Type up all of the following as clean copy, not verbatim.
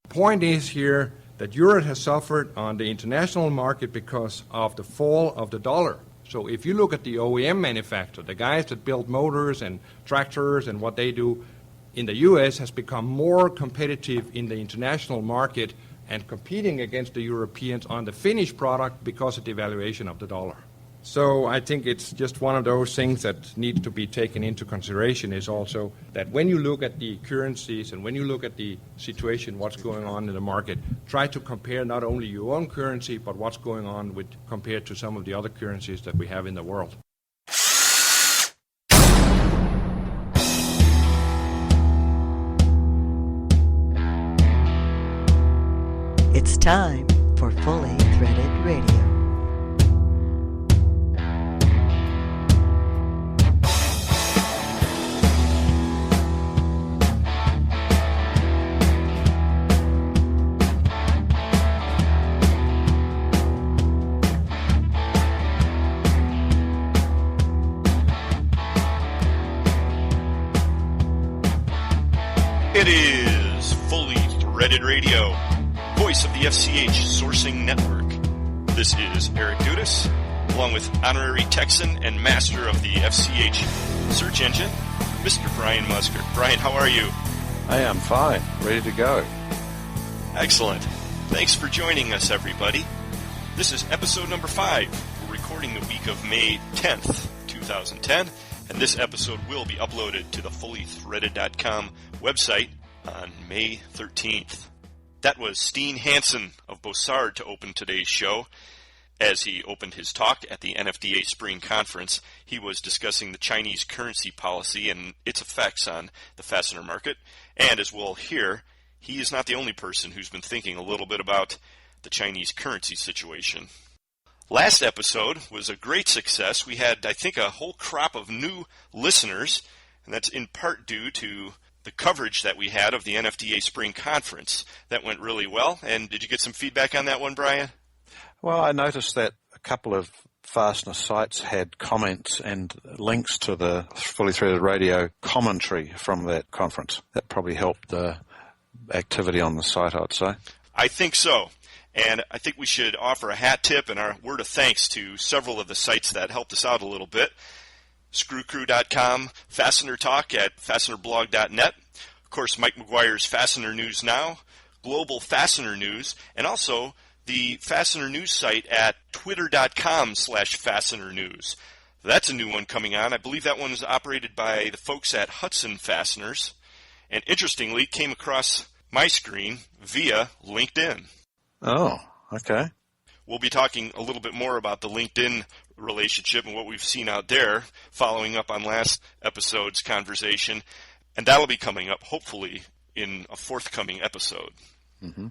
Point is here that Europe has suffered on the international market because of the fall of the dollar. So if you look at the OEM manufacturer, the guys that build motors and tractors and what they do in the U.S. has become more competitive in the international market and competing against the Europeans on the finished product because of the devaluation of the dollar. So I think it's just one of those things that needs to be taken into consideration is also that when you look at the currencies and when you look at the situation, what's going on in the market, try to compare not only your own currency, but what's going on with compared to some of the other currencies that we have in the world. It's time for Fully Threaded Radio. It is Fully Threaded Radio, voice of the FCH Sourcing Network. This is Eric Dudas, along with honorary Texan and master of the FCH search engine, Mr. Brian Musker. Brian, how are you? I am fine, ready to go. Excellent. Thanks for joining us, everybody. This is episode number 5. We're recording the week of May 10th, 2010. And this episode will be uploaded to the fullythreaded.com website on May 13th. That was Steen Hansen of Bossard to open today's show. As he opened his talk at the NFDA Spring Conference, he was discussing the Chinese currency policy and its effects on the fastener market. And as we'll hear, he is not the only person who's been thinking a little bit about the Chinese currency situation. Last episode was a great success. We had, I think, a whole crop of new listeners, and that's in part due to the coverage that we had of the NFDA Spring Conference. That went really well. And did you get some feedback on that one, Brian? Well, I noticed that a couple of fastener sites had comments and links to the Fully Threaded Radio commentary from that conference. That probably helped the activity on the site, I'd say. I think so. And I think we should offer a hat tip and our word of thanks to several of the sites that helped us out a little bit. ScrewCrew.com, FastenerTalk at FastenerBlog.net, of course Mike McGuire's Fastener News Now, Global Fastener News, and also the Fastener News site at Twitter.com/Fastener News. That's a new one coming on. I believe that one is operated by the folks at Hudson Fasteners, and interestingly came across my screen via LinkedIn. Oh, okay. We'll be talking a little bit more about the LinkedIn relationship and what we've seen out there, following up on last episode's conversation, and that'll be coming up, hopefully, in a forthcoming episode. Mm-hmm.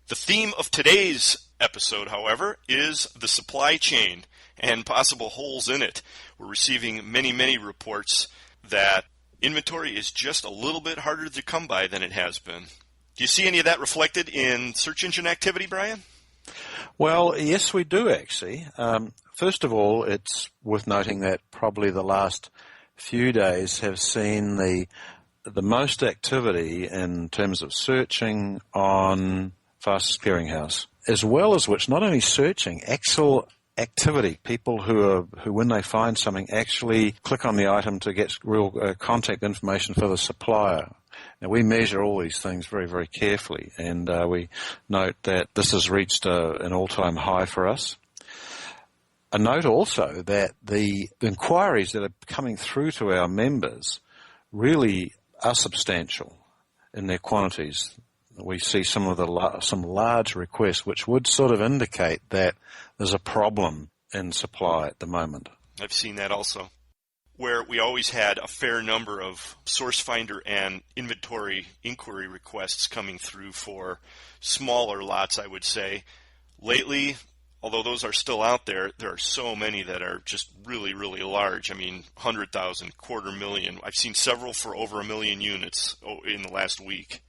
The theme of today's episode, however, is the supply chain and possible holes in it. We're receiving many, many reports that inventory is just a little bit harder to come by than it has been. Do you see any of that reflected in search engine activity, Brian? Well, yes, we do, actually. First of all, it's worth noting that probably the last few days have seen the most activity in terms of searching on Fastest Clearinghouse, as well as which not only searching, actual activity. People who when they find something, actually click on the item to get real contact information for the supplier. Now, we measure all these things very, very carefully, and we note that this has reached an all-time high for us. A note also that the inquiries that are coming through to our members really are substantial in their quantities. We see some large requests, which would sort of indicate that there's a problem in supply at the moment. I've seen that also, where we always had a fair number of SourceFinder and inventory inquiry requests coming through for smaller lots, I would say. Lately, although those are still out there, there are so many that are just really, really large. I mean, 100,000, 250,000. I've seen several for over 1 million units in the last week.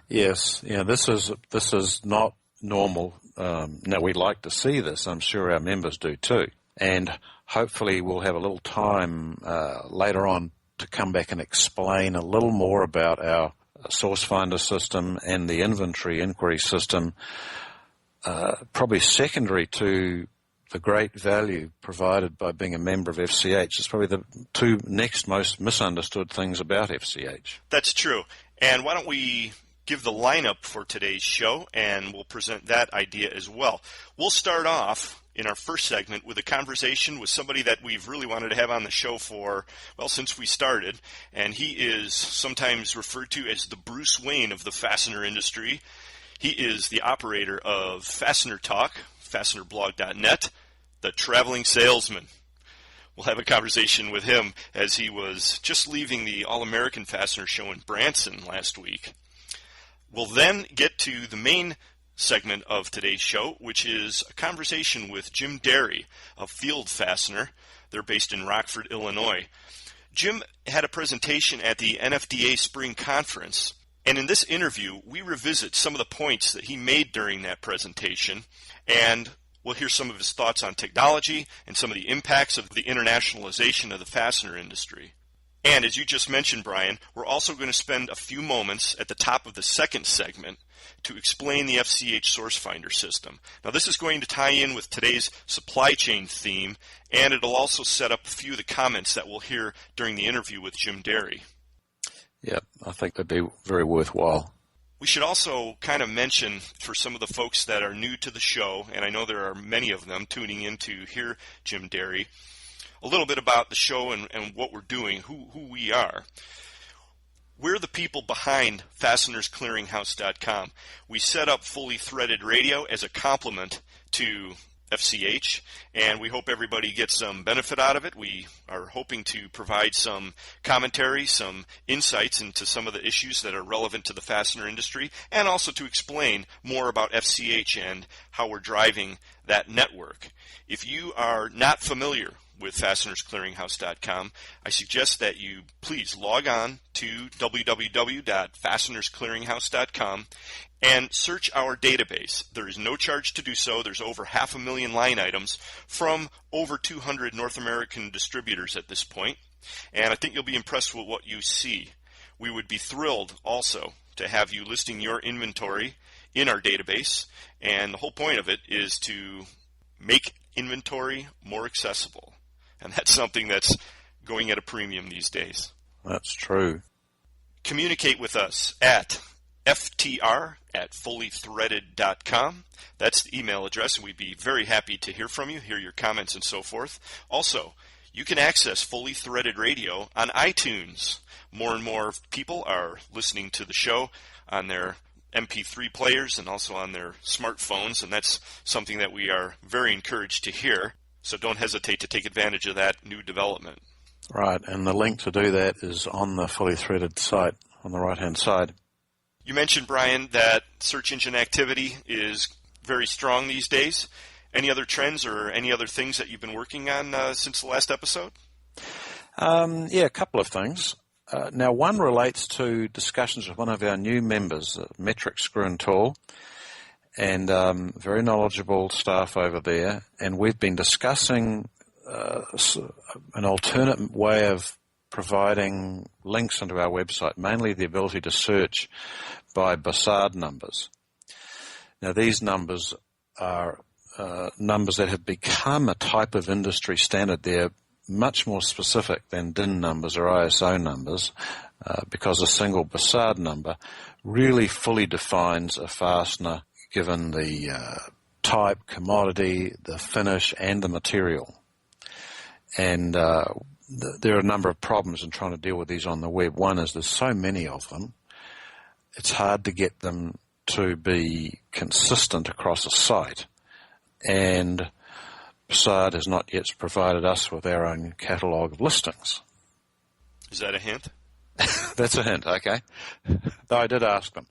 Yes, yeah, this is not normal. Now, we'd like to see this. I'm sure our members do too. And hopefully we'll have a little time later on to come back and explain a little more about our SourceFinder system and the inventory inquiry system, probably secondary to the great value provided by being a member of FCH. It's probably the two next most misunderstood things about FCH. That's true. And why don't we give the lineup for today's show, and we'll present that idea as well. We'll start off in our first segment with a conversation with somebody that we've really wanted to have on the show for, well, since we started, and he is sometimes referred to as the Bruce Wayne of the fastener industry. He is the operator of FastenerTalk, FastenerBlog.net, the traveling salesman. We'll have a conversation with him as he was just leaving the All American Fastener Show in Branson last week. We'll then get to the main segment of today's show, which is a conversation with Jim Derry of Field Fastener. They're based in Rockford, Illinois. Jim had a presentation at the NFDA Spring Conference, and in this interview, we revisit some of the points that he made during that presentation, and we'll hear some of his thoughts on technology and some of the impacts of the internationalization of the fastener industry. And as you just mentioned, Brian, we're also going to spend a few moments at the top of the second segment to explain the FCH SourceFinder system. Now, this is going to tie in with today's supply chain theme, and it'll also set up a few of the comments that we'll hear during the interview with Jim Derry. Yeah, I think that'd be very worthwhile. We should also kind of mention for some of the folks that are new to the show, and I know there are many of them tuning in to hear Jim Derry, a little bit about the show and what we're doing, who we are. We're the people behind FastenersClearinghouse.com. We set up Fully Threaded Radio as a complement to FCH, and we hope everybody gets some benefit out of it. We are hoping to provide some commentary, some insights into some of the issues that are relevant to the fastener industry, and also to explain more about FCH and how we're driving that network. If you are not familiar with FastenersClearinghouse.com, I suggest that you please log on to www.FastenersClearinghouse.com and search our database. There is no charge to do so. There's over 500,000 line items from over 200 North American distributors at this point, and I think you'll be impressed with what you see. We would be thrilled also to have you listing your inventory in our database, and the whole point of it is to make inventory more accessible. And that's something that's going at a premium these days. That's true. Communicate with us at ftr@fullythreaded.com. That's the email address, and we'd be very happy to hear from you, hear your comments, and so forth. Also, you can access Fully Threaded Radio on iTunes. More and more people are listening to the show on their MP3 players and also on their smartphones, and that's something that we are very encouraged to hear. So don't hesitate to take advantage of that new development. Right, and the link to do that is on the Fully Threaded site on the right-hand side. You mentioned, Brian, that search engine activity is very strong these days. Any other trends or any other things that you've been working on since the last episode? Yeah, a couple of things. Now, one relates to discussions with one of our new members, Metric Screw and Tool, and very knowledgeable staff over there. And we've been discussing an alternate way of providing links into our website, mainly the ability to search by Bossard numbers. Now, these numbers are numbers that have become a type of industry standard. They're much more specific than DIN numbers or ISO numbers because a single Bossard number really fully defines a fastener given the type, commodity, the finish, and the material. And there are a number of problems in trying to deal with these on the web. One is there's so many of them, it's hard to get them to be consistent across a site. And Bossard has not yet provided us with our own catalogue of listings. Is that a hint? That's a hint, okay. Though I did ask them.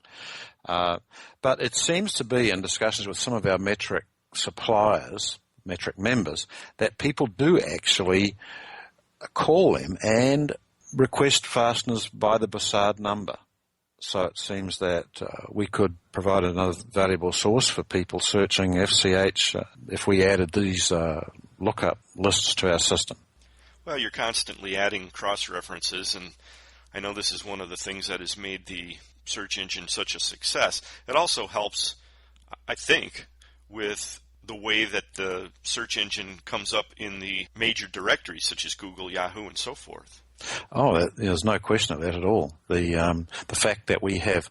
But it seems to be in discussions with some of our metric suppliers, metric members, that people do actually call them and request fasteners by the Bossard number. So it seems that we could provide another valuable source for people searching FCH if we added these lookup lists to our system. Well, you're constantly adding cross-references, and I know this is one of the things that has made the search engine such a success, it also helps, I think, with the way that the search engine comes up in the major directories such as Google, Yahoo, and so forth. Oh, there's no question of that at all. The fact that we have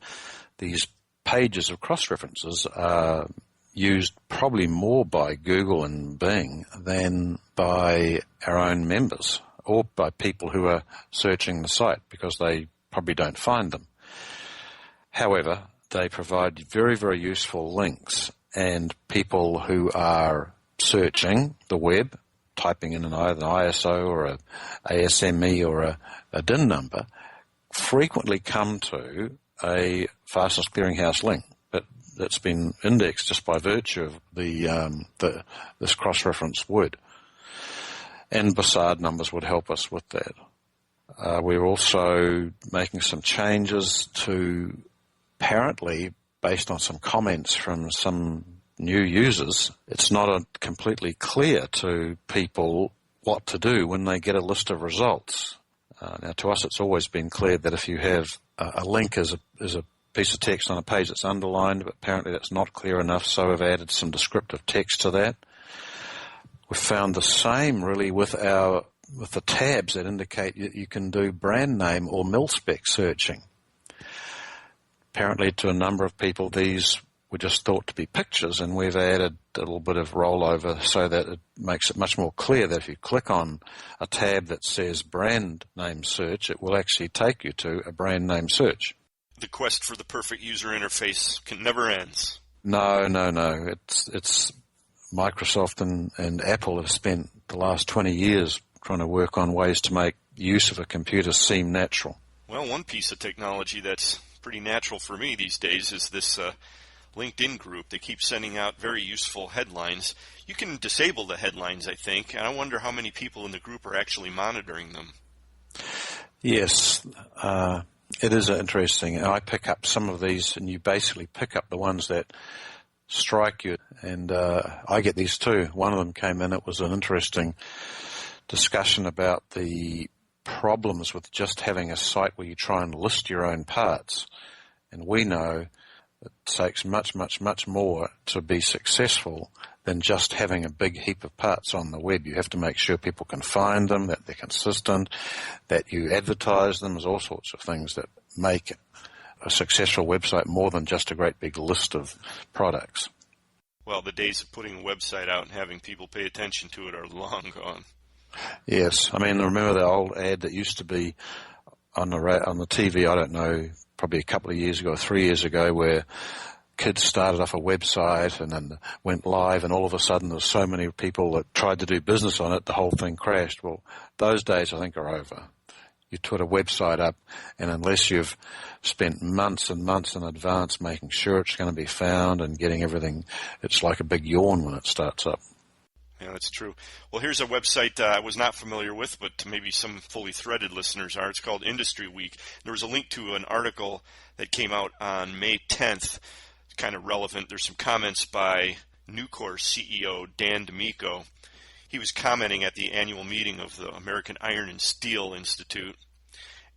these pages of cross-references are used probably more by Google and Bing than by our own members or by people who are searching the site because they probably don't find them. However, they provide very, very useful links, and people who are searching the web, typing in either an ISO or a ASME or a DIN number, frequently come to a Fasteners Clearinghouse link that's been indexed just by virtue of this cross-reference word. And Bossard numbers would help us with that. We're also making some changes to, apparently, based on some comments from some new users, it's not completely clear to people what to do when they get a list of results. Now, to us, it's always been clear that if you have a link as a piece of text on a page that's underlined, but apparently that's not clear enough, so we've added some descriptive text to that. We've found the same really with the tabs that indicate you can do brand name or mil-spec searching. Apparently to a number of people these were just thought to be pictures, and we've added a little bit of rollover so that it makes it much more clear that if you click on a tab that says brand name search, it will actually take you to a brand name search. The quest for the perfect user interface never ends. No. It's Microsoft and Apple have spent the last 20 years trying to work on ways to make use of a computer seem natural. Well, one piece of technology that's pretty natural for me these days is this LinkedIn group. They keep sending out very useful headlines. You can disable the headlines, I think, and I wonder how many people in the group are actually monitoring them. Yes, it is interesting. I pick up some of these, and you basically pick up the ones that strike you, and I get these too. One of them came in, it was an interesting discussion about the problems with just having a site where you try and list your own parts. And we know it takes much, much, much more to be successful than just having a big heap of parts on the web. You have to make sure people can find them, that they're consistent, that you advertise them. There's all sorts of things that make a successful website more than just a great big list of products. Well, the days of putting a website out and having people pay attention to it are long gone. Yes. I mean, remember the old ad that used to be on the TV, I don't know, probably a couple of years ago or 3 years ago, where kids started off a website and then went live, and all of a sudden there were so many people that tried to do business on it, the whole thing crashed. Well, those days I think are over. You put a website up, and unless you've spent months and months in advance making sure it's going to be found and getting everything, it's like a big yawn when it starts up. Yeah, that's true. Well, here's a website I was not familiar with, but maybe some fully threaded listeners are. It's called Industry Week. There was a link to an article that came out on May 10th. It's kind of relevant. There's some comments by Nucor CEO Dan D'Amico. He was commenting at the annual meeting of the American Iron and Steel Institute,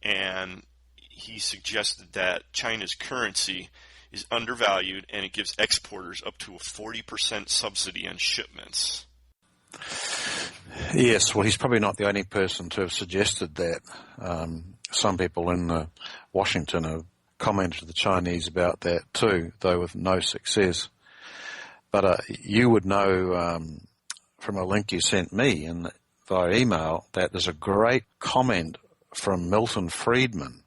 and he suggested that China's currency is undervalued and it gives exporters up to a 40% subsidy on shipments. Yes, well, he's probably not the only person to have suggested that. Some people in Washington have commented to the Chinese about that too, though with no success. But you would know from a link you sent me via email that there's a great comment from Milton Friedman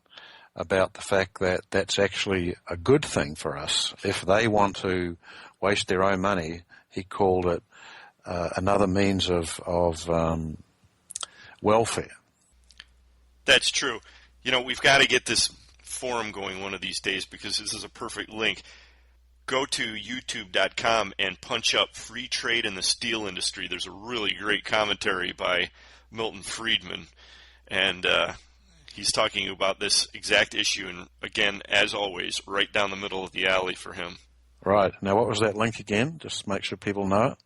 about the fact that that's actually a good thing for us. If they want to waste their own money, he called it another means of welfare. That's true. You know, we've got to get this forum going one of these days because this is a perfect link. Go to youtube.com and punch up free trade in the steel industry. There's a really great commentary by Milton Friedman, and he's talking about this exact issue, and again, as always, right down the middle of the alley for him. Right. Now, what was that link again? Just make sure people know it.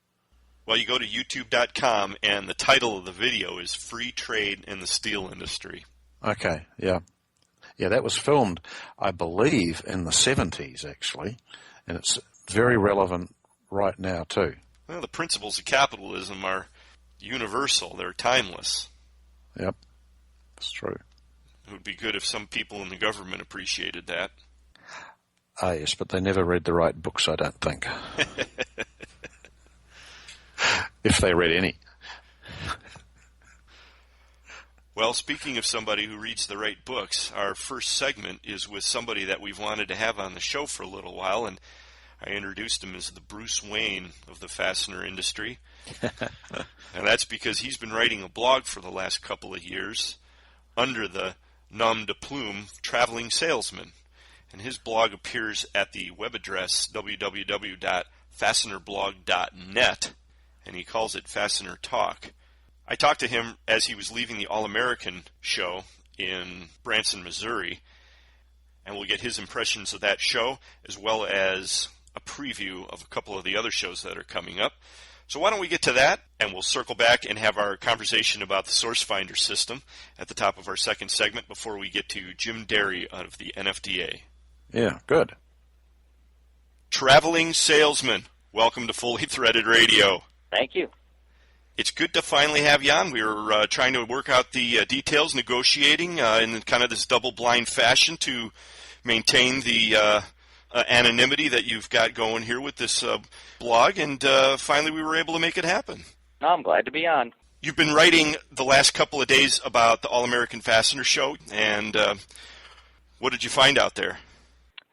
Well, you go to youtube.com, and the title of the video is Free Trade in the Steel Industry. Okay, yeah. Yeah, that was filmed, I believe, in the 70s, actually, and it's very relevant right now, too. Well, the principles of capitalism are universal. They're timeless. Yep, it's true. It would be good if some people in the government appreciated that. Ah, yes, but they never read the right books, I don't think. If they read any. Well, speaking of somebody who reads the right books, our first segment is with somebody that we've wanted to have on the show for a little while, and I introduced him as the Bruce Wayne of the fastener industry. And that's because he's been writing a blog for the last couple of years under the nom de plume Traveling Salesman. And his blog appears at the web address www.fastenerblog.net, and he calls it FastenerTalk. I talked to him as he was leaving the All American show in Branson, Missouri, and we'll get his impressions of that show as well as a preview of a couple of the other shows that are coming up. So why don't we get to that, and we'll circle back and have our conversation about the SourceFinder system at the top of our second segment before we get to Jim Derry out of the NFDA. Yeah, good. Traveling Salesman, welcome to Fully Threaded Radio. Thank you. It's good to finally have you on. We were trying to work out the details, negotiating in kind of this double-blind fashion to maintain the anonymity that you've got going here with this blog, and finally we were able to make it happen. No, I'm glad to be on. You've been writing the last couple of days about the All American Fastener Show, and what did you find out there?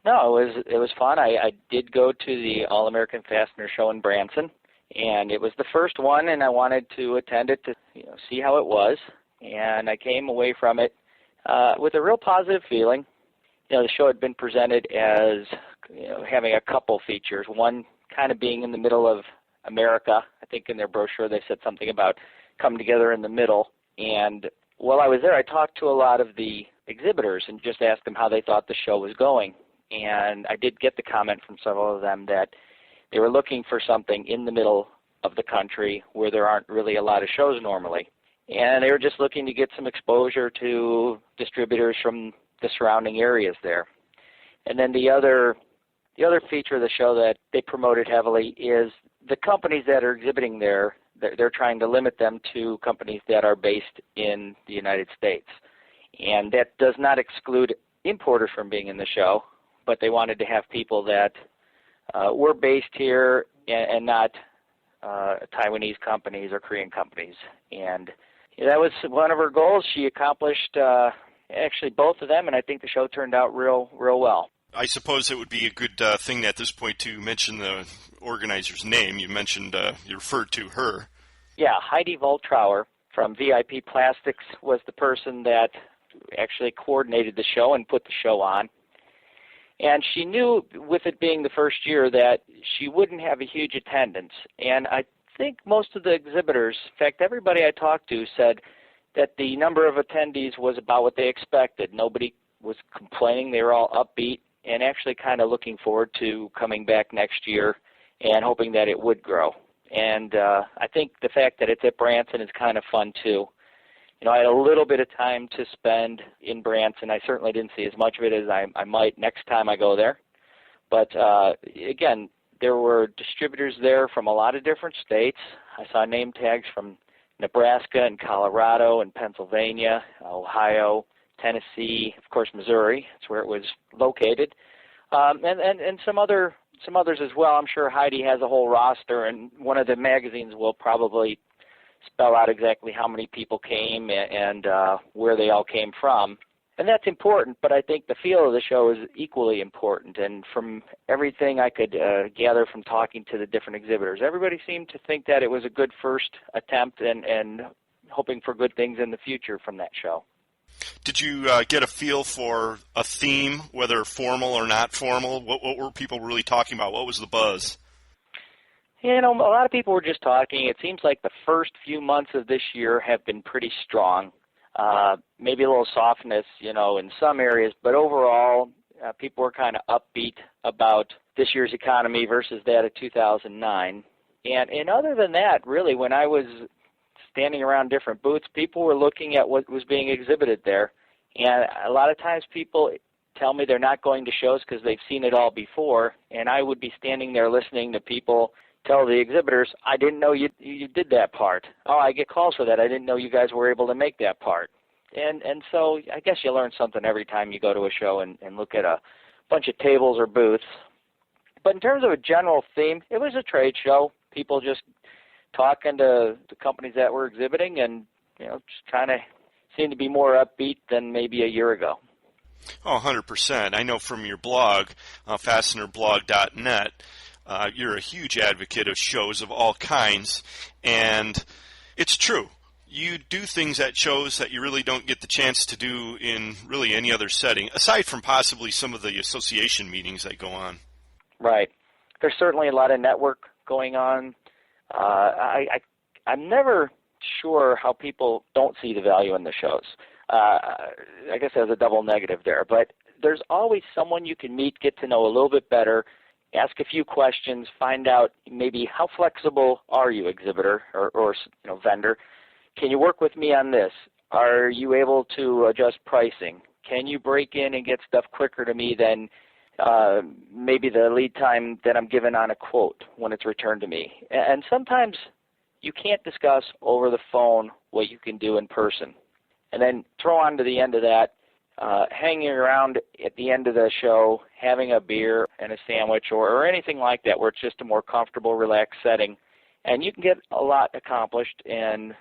No, it was fun. I did go to the All American Fastener Show in Branson, and it was the first one, and I wanted to attend it to see how it was. And I came away from it with a real positive feeling. The show had been presented as having a couple features. One kind of being in the middle of America. I think in their brochure they said something about come together in the middle. And while I was there, I talked to a lot of the exhibitors and just asked them how they thought the show was going. And I did get the comment from several of them that they were looking for something in the middle of the country where there aren't really a lot of shows normally. And they were just looking to get some exposure to distributors from the surrounding areas there. And then the other feature of the show that they promoted heavily is the companies that are exhibiting there, they're trying to limit them to companies that are based in the United States. And that does not exclude importers from being in the show, but they wanted to have people that were based here and not Taiwanese companies or Korean companies. And that was one of her goals. She accomplished actually both of them, and I think the show turned out real well. I suppose it would be a good thing at this point to mention the organizer's name. You mentioned, you referred to her. Yeah, Heidi Voltrauer from VIP Plastics was the person that actually coordinated the show and put the show on. And she knew, with it being the first year, that she wouldn't have a huge attendance. And I think most of the exhibitors, in fact, everybody I talked to said that the number of attendees was about what they expected. Nobody was complaining. They were all upbeat and actually kind of looking forward to coming back next year and hoping that it would grow. And I think the fact that it's at Branson is kind of fun, too. I had a little bit of time to spend in Branson. I certainly didn't see as much of it as I might next time I go there. But, again, there were distributors there from a lot of different states. I saw name tags from Nebraska and Colorado and Pennsylvania, Ohio, Tennessee, of course, Missouri. That's where it was located. And some others as well. I'm sure Heidi has a whole roster, and one of the magazines will probably spell out exactly how many people came and where they all came from. And that's important, but I think the feel of the show is equally important. And from everything I could gather from talking to the different exhibitors, everybody seemed to think that it was a good first attempt and hoping for good things in the future from that show. Did you get a feel for a theme, whether formal or not formal? What were people really talking about? What was the buzz? A lot of people were just talking. It seems like the first few months of this year have been pretty strong. Maybe a little softness, in some areas, but overall, people were kind of upbeat about this year's economy versus that of 2009. And other than that, really, when I was standing around different booths, people were looking at what was being exhibited there And a lot of times people tell me they're not going to shows because they've seen it all before, and I would be standing there listening to people tell the exhibitors, I didn't know you did that part. Oh, I get calls for that. I didn't know you guys were able to make that part. And so I guess you learn something every time you go to a show and look at a bunch of tables or booths. But in terms of a general theme, it was a trade show. People just talking to the companies that were exhibiting and, just kind of seemed to be more upbeat than maybe a year ago. Oh, 100%. I know from your blog, FastenerBlog.net, you're a huge advocate of shows of all kinds, and it's true. You do things at shows that you really don't get the chance to do in really any other setting, aside from possibly some of the association meetings that go on. Right. There's certainly a lot of network going on. I'm never sure how people don't see the value in the shows. I guess there's a double negative there, but there's always someone you can meet, get to know a little bit better, ask a few questions, find out maybe how flexible are you, exhibitor or vendor. Can you work with me on this? Are you able to adjust pricing? Can you break in and get stuff quicker to me than maybe the lead time that I'm given on a quote when it's returned to me? And sometimes you can't discuss over the phone what you can do in person. And then throw on to the end of that, hanging around at the end of the show, having a beer and a sandwich or anything like that where it's just a more comfortable, relaxed setting. And you can get a lot accomplished and,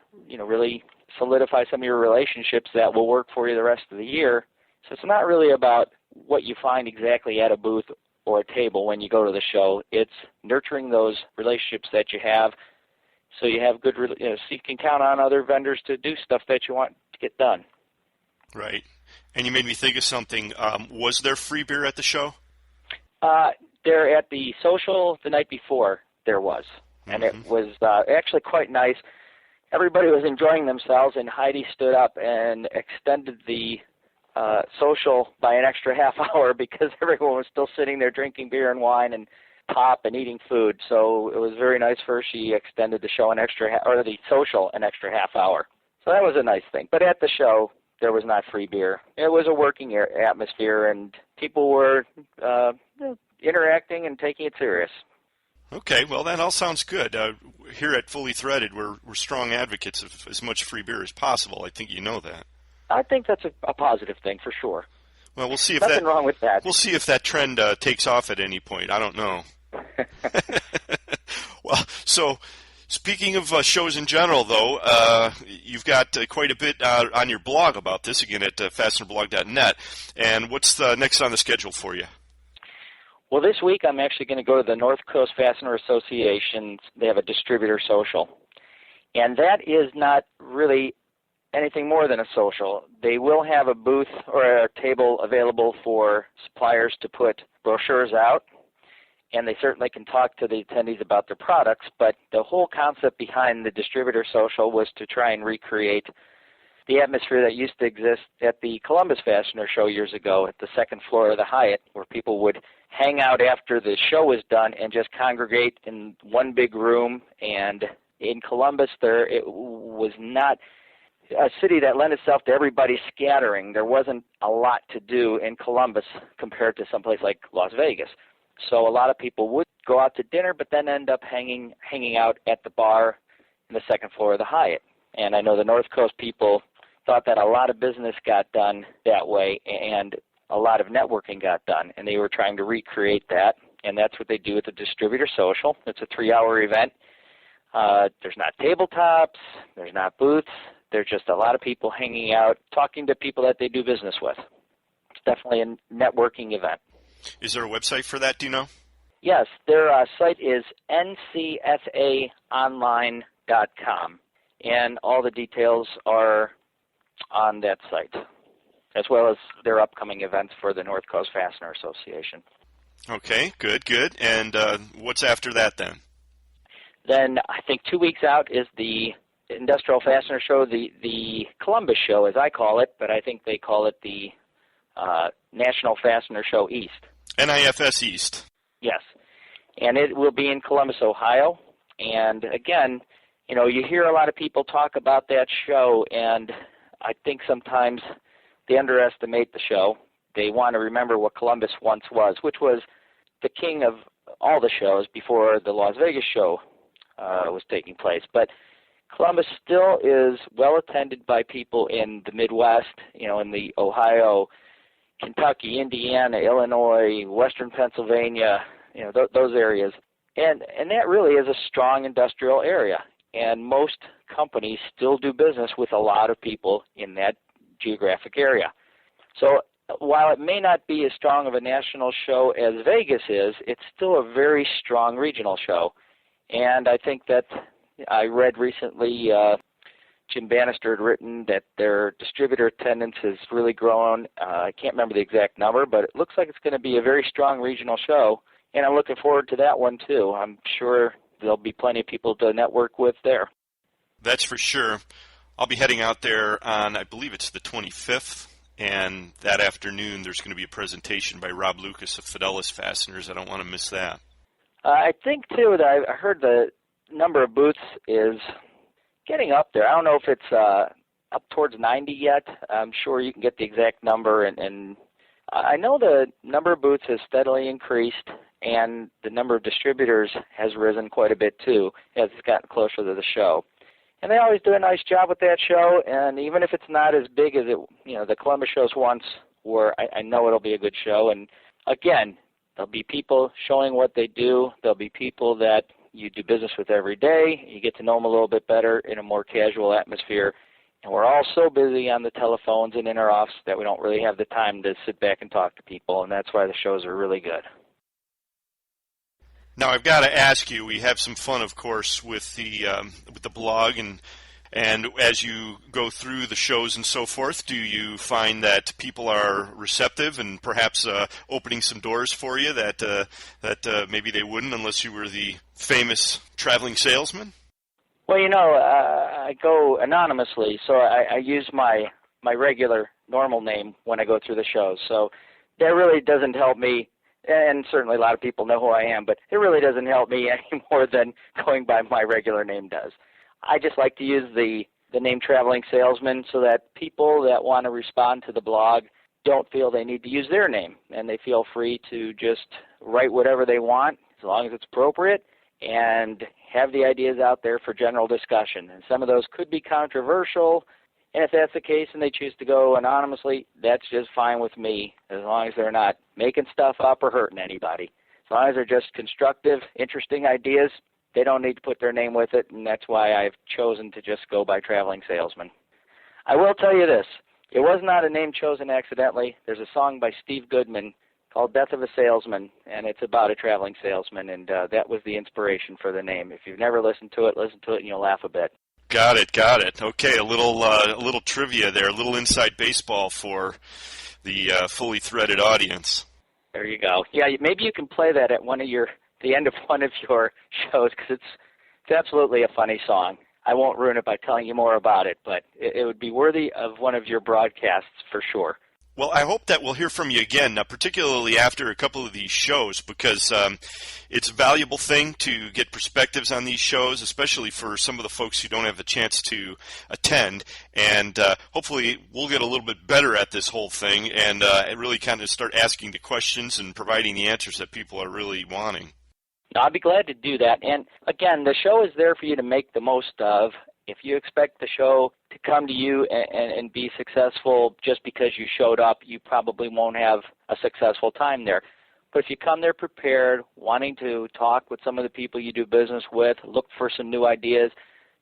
really solidify some of your relationships that will work for you the rest of the year. So it's not really about what you find exactly at a booth or a table when you go to the show. It's nurturing those relationships that you have so you have good, so you can count on other vendors to do stuff that you want to get done. Right. And you made me think of something. Was there free beer at the show? There at the social the night before, there was. And it was actually quite nice. Everybody was enjoying themselves, and Heidi stood up and extended the social by an extra half hour because everyone was still sitting there drinking beer and wine and pop and eating food. So it was very nice for her. She extended the show the social an extra half hour. So that was a nice thing. But at the show, there was not free beer. It was a working atmosphere, and people were interacting and taking it serious. Okay, well, that all sounds good. Here at Fully Threaded, we're strong advocates of as much free beer as possible. I think you know that. I think that's a positive thing for sure. Well, we'll see if nothing wrong with that. We'll see if that trend takes off at any point. I don't know. Well, so speaking of shows in general, though, you've got quite a bit on your blog about this, again, at FastenerBlog.net. And what's next on the schedule for you? Well, this week I'm actually going to go to the North Coast Fastener Association. They have a distributor social. And that is not really anything more than a social. They will have a booth or a table available for suppliers to put brochures out, and they certainly can talk to the attendees about their products, but the whole concept behind the distributor social was to try and recreate the atmosphere that used to exist at the Columbus Fastener Show years ago at the second floor of the Hyatt, where people would hang out after the show was done and just congregate in one big room. And in Columbus, it was not a city that lent itself to everybody scattering. There wasn't a lot to do in Columbus compared to someplace like Las Vegas. So a lot of people would go out to dinner, but then end up hanging out at the bar in the second floor of the Hyatt. And I know the North Coast people thought that a lot of business got done that way and a lot of networking got done, and they were trying to recreate that, and that's what they do at the Distributor Social. It's a 3-hour event. There's not tabletops. There's not booths. There's just a lot of people hanging out, talking to people that they do business with. It's definitely a networking event. Is there a website for that, do you know? Yes, their site is ncfaonline.com, and all the details are on that site, as well as their upcoming events for the North Coast Fastener Association. Okay, good. And what's after that then? Then I think 2 weeks out is the Industrial Fastener Show, the Columbus Show, as I call it, but I think they call it the National Fastener Show East. NIFS East. Yes, and it will be in Columbus, Ohio. And again, you hear a lot of people talk about that show, and I think sometimes they underestimate the show. They want to remember what Columbus once was, which was the king of all the shows before the Las Vegas show was taking place. But Columbus still is well attended by people in the Midwest, in the Ohio, Kentucky, Indiana, Illinois, Western Pennsylvania, those areas. And that really is a strong industrial area. And most companies still do business with a lot of people in that geographic area. So while it may not be as strong of a national show as Vegas is, it's still a very strong regional show. And I think that I read recently Jim Bannister had written that their distributor attendance has really grown. I can't remember the exact number, but it looks like it's going to be a very strong regional show. And I'm looking forward to that one, too. I'm sure there'll be plenty of people to network with there. That's for sure. I'll be heading out there on, I believe it's the 25th, and that afternoon there's going to be a presentation by Rob Lucas of Fidelis Fasteners. I don't want to miss that. I think, too, that I heard the number of booths is getting up there. I don't know if it's up towards 90 yet. I'm sure you can get the exact number, and I know the number of booths has steadily increased, and the number of distributors has risen quite a bit, too, as it's gotten closer to the show. And they always do a nice job with that show, and even if it's not as big as the Columbus shows once were, I know it'll be a good show. And again, there'll be people showing what they do. There'll be people that you do business with every day. You get to know them a little bit better in a more casual atmosphere. And we're all so busy on the telephones and in our office that we don't really have the time to sit back and talk to people, and that's why the shows are really good. Now, I've got to ask you, we have some fun, of course, with the blog, and as you go through the shows and so forth, do you find that people are receptive and perhaps opening some doors for you that maybe they wouldn't unless you were the famous traveling salesman? Well, I go anonymously, so I use my regular, normal name when I go through the shows. So that really doesn't help me, and certainly a lot of people know who I am, but it really doesn't help me any more than going by my regular name does. I just like to use the name Traveling Salesman so that people that want to respond to the blog don't feel they need to use their name, and they feel free to just write whatever they want as long as it's appropriate and have the ideas out there for general discussion. And some of those could be controversial, and if that's the case and they choose to go anonymously, that's just fine with me, as long as they're not making stuff up or hurting anybody. As long as they're just constructive, interesting ideas, they don't need to put their name with it, and that's why I've chosen to just go by Traveling Salesman. I will tell you this. It was not a name chosen accidentally. There's a song by Steve Goodman called Death of a Salesman, and it's about a traveling salesman, and that was the inspiration for the name. If you've never listened to it, listen to it, and you'll laugh a bit. Got it. Okay, a little trivia there, a little inside baseball for the fully threaded audience. There you go. Yeah, maybe you can play that at the end of one of your shows, because it's absolutely a funny song. I won't ruin it by telling you more about it, but it would be worthy of one of your broadcasts for sure. Well, I hope that we'll hear from you again, particularly after a couple of these shows, because it's a valuable thing to get perspectives on these shows, especially for some of the folks who don't have the chance to attend. And hopefully we'll get a little bit better at this whole thing and really kind of start asking the questions and providing the answers that people are really wanting. I'll be glad to do that. And again, the show is there for you to make the most of. If you expect the show to come to you and be successful just because you showed up, you probably won't have a successful time there. But if you come there prepared, wanting to talk with some of the people you do business with, look for some new ideas,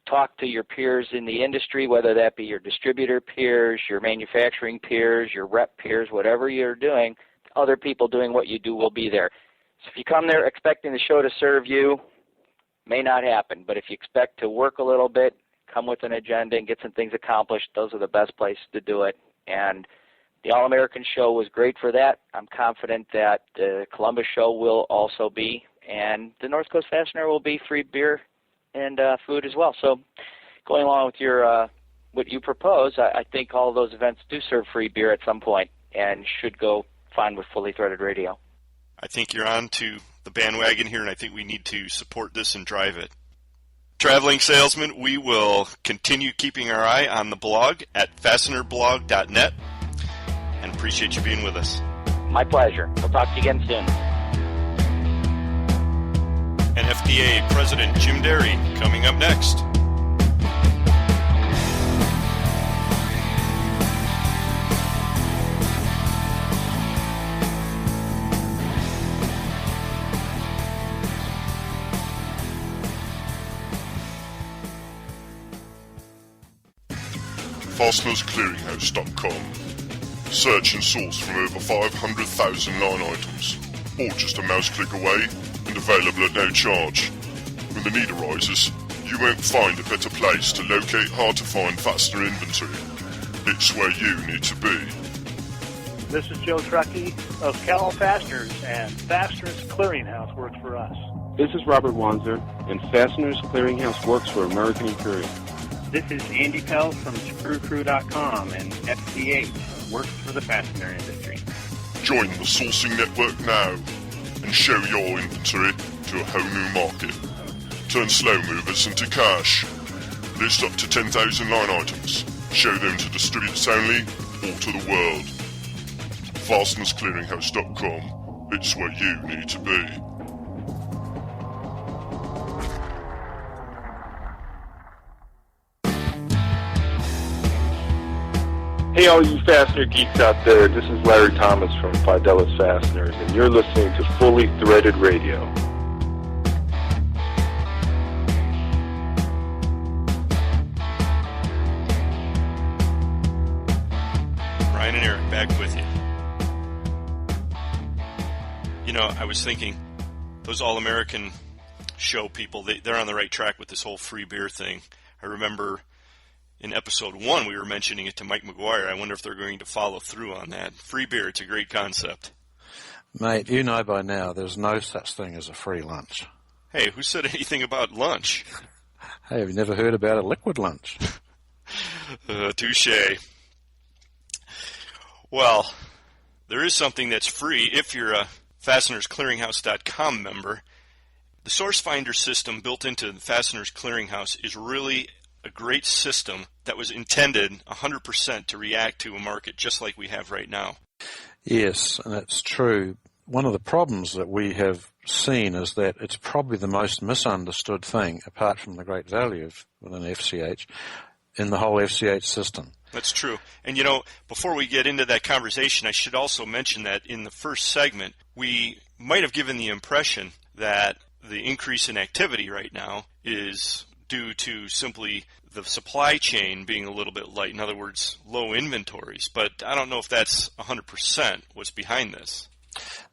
talk to your peers in the industry, whether that be your distributor peers, your manufacturing peers, your rep peers, whatever you're doing, other people doing what you do will be there. So if you come there expecting the show to serve you, may not happen. But if you expect to work a little bit, come with an agenda and get some things accomplished, those are the best places to do it. And the All American Show was great for that. I'm confident that the Columbus Show will also be, and the North Coast Fastener will be free beer and food as well. So going along with your what you propose, I think all of those events do serve free beer at some point and should go fine with Fully Threaded Radio. I think you're on to the bandwagon here, and I think we need to support this and drive it. Traveling Salesman, we will continue keeping our eye on the blog at fastenerblog.net. and appreciate you being with us. My pleasure. We'll talk to you again soon. NFDA President Jim Derry coming up next. FastenersClearinghouse.com. Search and source from over 500,000 line items, all just a mouse click away and available at no charge. When the need arises, you won't find a better place to locate hard-to-find fastener inventory. It's where you need to be. This is Joe Truckee of Cal Fasteners, and Fasteners Clearinghouse works for us. This is Robert Wanzer, and Fasteners Clearinghouse works for American Imperial. This is Andy Pell from ScrewCrew.com, and FCH works for the fastener industry. Join the sourcing network now and show your inventory to a whole new market. Turn slow movers into cash. List up to 10,000 line items. Show them to distributors only or to the world. FastenersClearinghouse.com. It's where you need to be. Hey, all you fastener geeks out there, this is Larry Thomas from Fidelis Fasteners, and you're listening to Fully Threaded Radio. Brian and Eric back with you. You know, I was thinking, those All American Show people, they're on the right track with this whole free beer thing. I remember in episode 1, we were mentioning it to Mike McGuire. I wonder if they're going to follow through on that. Free beer, it's a great concept. Mate, you know by now there's no such thing as a free lunch. Hey, who said anything about lunch? Hey, have you never heard about a liquid lunch? Touche. Well, there is something that's free if you're a FastenersClearinghouse.com member. The SourceFinder system built into the Fasteners Clearinghouse is really a great system that was intended 100% to react to a market just like we have right now. Yes, and it's true. One of the problems that we have seen is that it's probably the most misunderstood thing, apart from the great value of within FCH, in the whole FCH system. That's true. And, you know, before we get into that conversation, I should also mention that in the first segment, we might have given the impression that the increase in activity right now is due to simply the supply chain being a little bit light, in other words, low inventories. But I don't know if that's 100% what's behind this.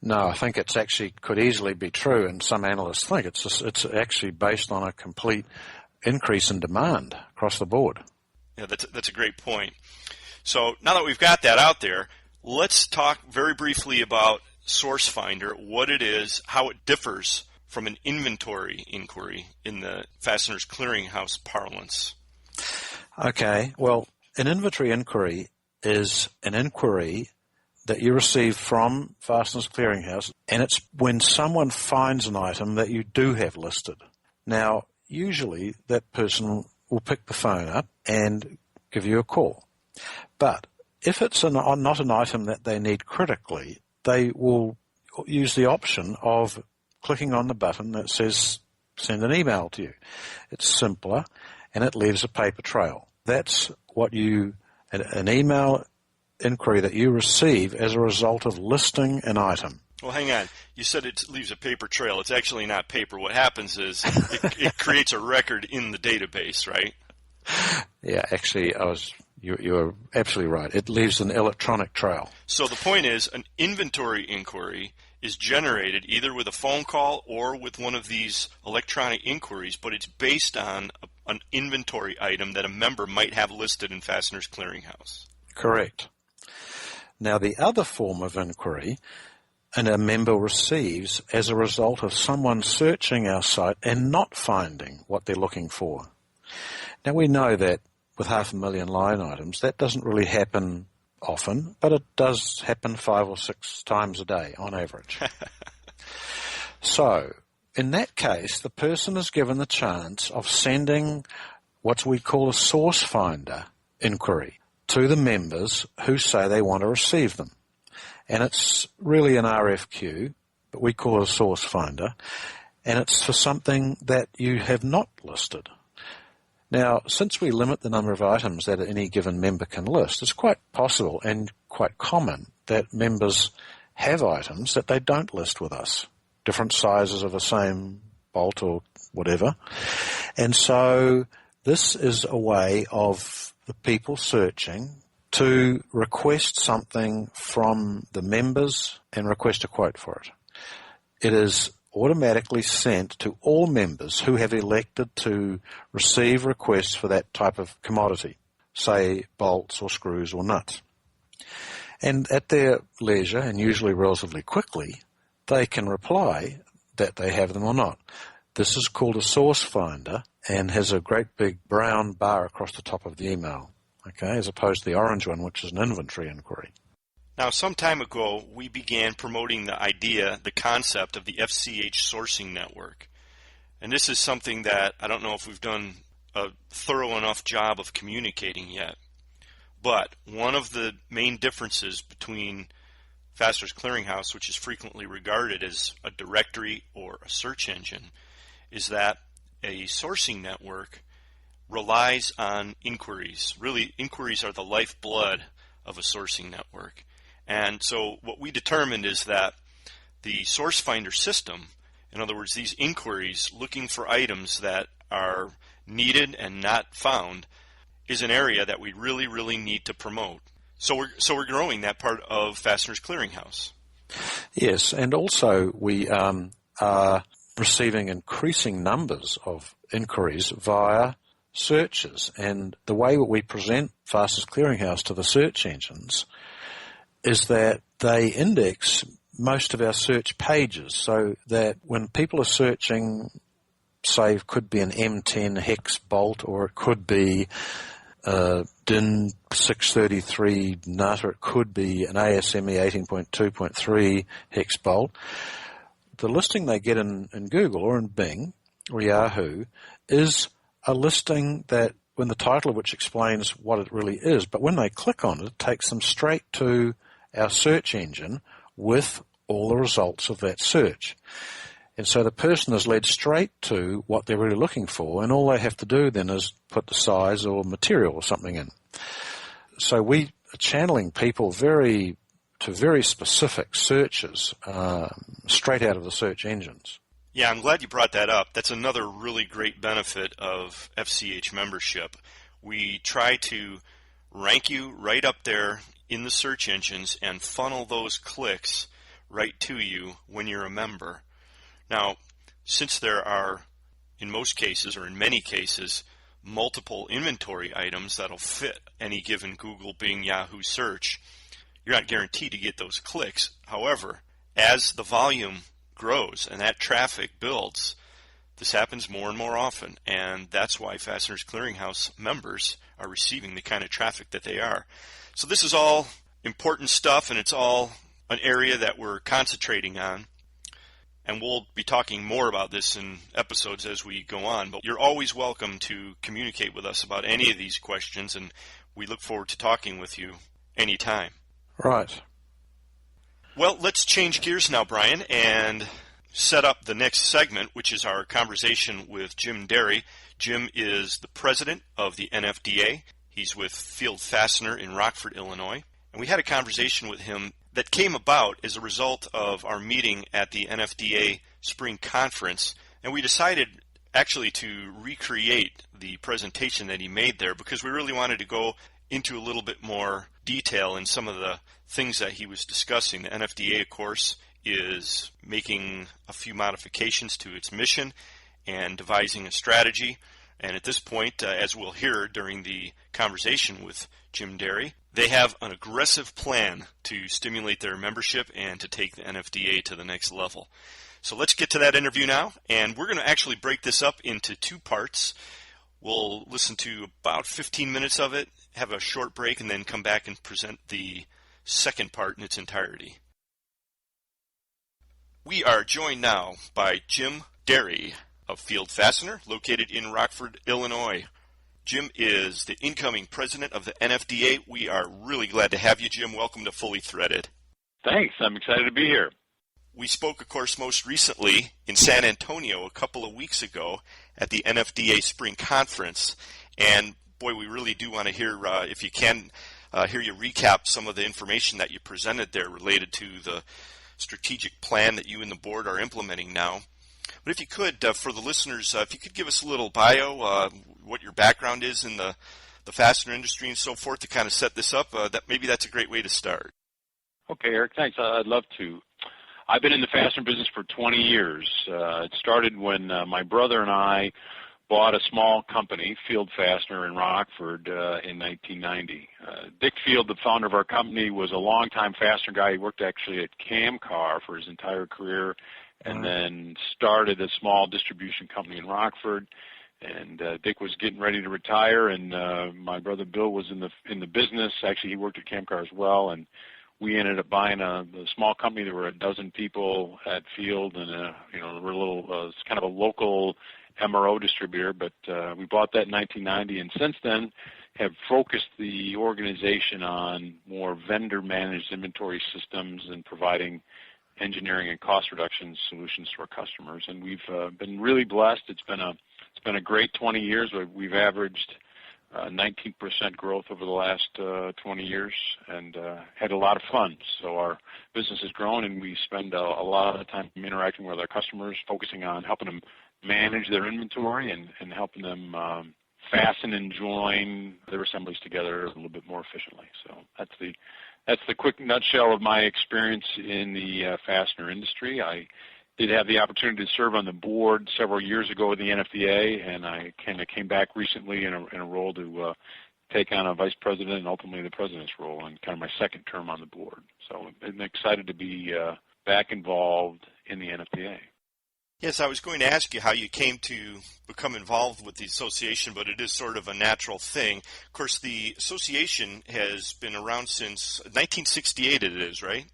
No, I think it's actually could easily be true, and some analysts think it's actually based on a complete increase in demand across the board. Yeah, that's a great point. So now that we've got that out there, let's talk very briefly about SourceFinder, what it is, how it differs from an inventory inquiry in the Fasteners Clearinghouse parlance. Okay, well, an inventory inquiry is an inquiry that you receive from Fasteners Clearinghouse, and it's when someone finds an item that you do have listed. Now, usually that person will pick the phone up and give you a call. But if it's not an item that they need critically, they will use the option of clicking on the button that says send an email to you. It's simpler, and it leaves a paper trail. That's what an email inquiry that you receive as a result of listing an item. Well, hang on. You said it leaves a paper trail. It's actually not paper. What happens is it creates a record in the database, right? Yeah, actually, you were absolutely right. It leaves an electronic trail. So the point is, an inventory inquiry is generated either with a phone call or with one of these electronic inquiries, but it's based on an inventory item that a member might have listed in Fasteners Clearinghouse. Correct. Now, the other form of inquiry a member receives as a result of someone searching our site and not finding what they're looking for. Now, we know that with 500,000 line items, that doesn't really happen often, but it does happen 5 or 6 times a day on average. So, in that case, the person is given the chance of sending what we call a SourceFinder inquiry. to the members who say they want to receive them. And it's really an RFQ, but we call it a source finder, and it's for something that you have not listed. Now, since we limit the number of items that any given member can list, it's quite possible and quite common that members have items that they don't list with us, different sizes of the same bolt or whatever. And so this is a way of the people searching to request something from the members and request a quote for it. It is automatically sent to all members who have elected to receive requests for that type of commodity, say bolts or screws or nuts. And at their leisure, and usually relatively quickly, they can reply that they have them or not. This is called a source finder and has a great big brown bar across the top of the email, okay, as opposed to the orange one, which is an inventory inquiry. Now, some time ago, we began promoting the concept of the FCH sourcing network. And this is something that I don't know if we've done a thorough enough job of communicating yet. But one of the main differences between Fasteners Clearinghouse, which is frequently regarded as a directory or a search engine, is that a sourcing network relies on inquiries. Really, inquiries are the lifeblood of a sourcing network. And so what we determined is that the source finder system, in other words, these inquiries looking for items that are needed and not found, is an area that we really, really need to promote. So we're growing that part of Fasteners Clearinghouse. Yes, and also we are receiving increasing numbers of inquiries via searches. And the way that we present Fasteners Clearinghouse to the search engines is that they index most of our search pages, so that when people are searching, say, it could be an M10 hex bolt, or it could be DIN 633 nut, or it could be an ASME 18.2.3 hex bolt, the listing they get in Google or in Bing or Yahoo is a listing that, when the title of which explains what it really is, but when they click on it, it takes them straight to our search engine with all the results of that search. And so the person is led straight to what they're really looking for, and all they have to do then is put the size or material or something in. So we are channeling people to very specific searches straight out of the search engines. Yeah, I'm glad you brought that up. That's another really great benefit of FCH membership. We try to rank you right up there in the search engines and funnel those clicks right to you when you're a member. Now, since there are, in most cases or in many cases, multiple inventory items that'll fit any given Google, Bing, Yahoo search, you're not guaranteed to get those clicks. However, as the volume grows and that traffic builds, this happens more and more often, and that's why Fasteners Clearinghouse members are receiving the kind of traffic that they are. So this is all important stuff, and it's all an area that we're concentrating on, and we'll be talking more about this in episodes as we go on, but you're always welcome to communicate with us about any of these questions, and we look forward to talking with you anytime. Right. Well, let's change gears now, Brian, and set up the next segment, which is our conversation with Jim Derry. Jim is the president of the NFDA. He's with Field Fastener in Rockford, Illinois. And we had a conversation with him that came about as a result of our meeting at the NFDA Spring Conference. And we decided actually to recreate the presentation that he made there because we really wanted to go into a little bit more detail in some of the things that he was discussing. The NFDA, of course, is making a few modifications to its mission and devising a strategy. And at this point, as we'll hear during the conversation with Jim Derry, they have an aggressive plan to stimulate their membership and to take the NFDA to the next level. So let's get to that interview now, and we're going to actually break this up into two parts. We'll listen to about 15 minutes of it, have a short break, and then come back and present the second part in its entirety. We are joined now by Jim Derry of Field Fastener, located in Rockford, Illinois. Jim is the incoming president of the NFDA. We are really glad to have you, Jim. Welcome to Fully Threaded. Thanks. I'm excited to be here. We spoke, of course, most recently in San Antonio a couple of weeks ago at the NFDA Spring Conference. And, boy, we really do want to hear, if you can, hear you recap some of the information that you presented there related to the strategic plan that you and the board are implementing now. But if you could, for the listeners, if you could give us a little bio, what your background is in the fastener industry and so forth to kind of set this up, maybe that's a great way to start. Okay, Eric, thanks. I'd love to. I've been in the fastener business for 20 years. It started when my brother and I bought a small company, Field Fastener in Rockford, in 1990. Dick Field, the founder of our company, was a longtime fastener guy. He worked actually at Camcar for his entire career and then started a small distribution company in Rockford. And Dick was getting ready to retire, and my brother Bill was in the business. Actually, he worked at Camcar as well, and we ended up buying a small company. There were a dozen people at Field, and we're a little kind of a local MRO distributor. But we bought that in 1990, and since then have focused the organization on more vendor-managed inventory systems and providing engineering and cost reduction solutions to our customers. And we've been really blessed. It's been a great 20 years. We've averaged 19% growth over the last 20 years and had a lot of fun. So our business has grown, and we spend a lot of time interacting with our customers, focusing on helping them manage their inventory and helping them fasten and join their assemblies together a little bit more efficiently. So that's the quick nutshell of my experience in the fastener industry. I did have the opportunity to serve on the board several years ago with the NFDA, and I kind of came back recently in a role to take on a vice president and ultimately the president's role, and kind of my second term on the board. So I'm excited to be back involved in the NFDA. Yes, I was going to ask you how you came to become involved with the association, but it is sort of a natural thing. Of course, the association has been around since 1968, it is, right?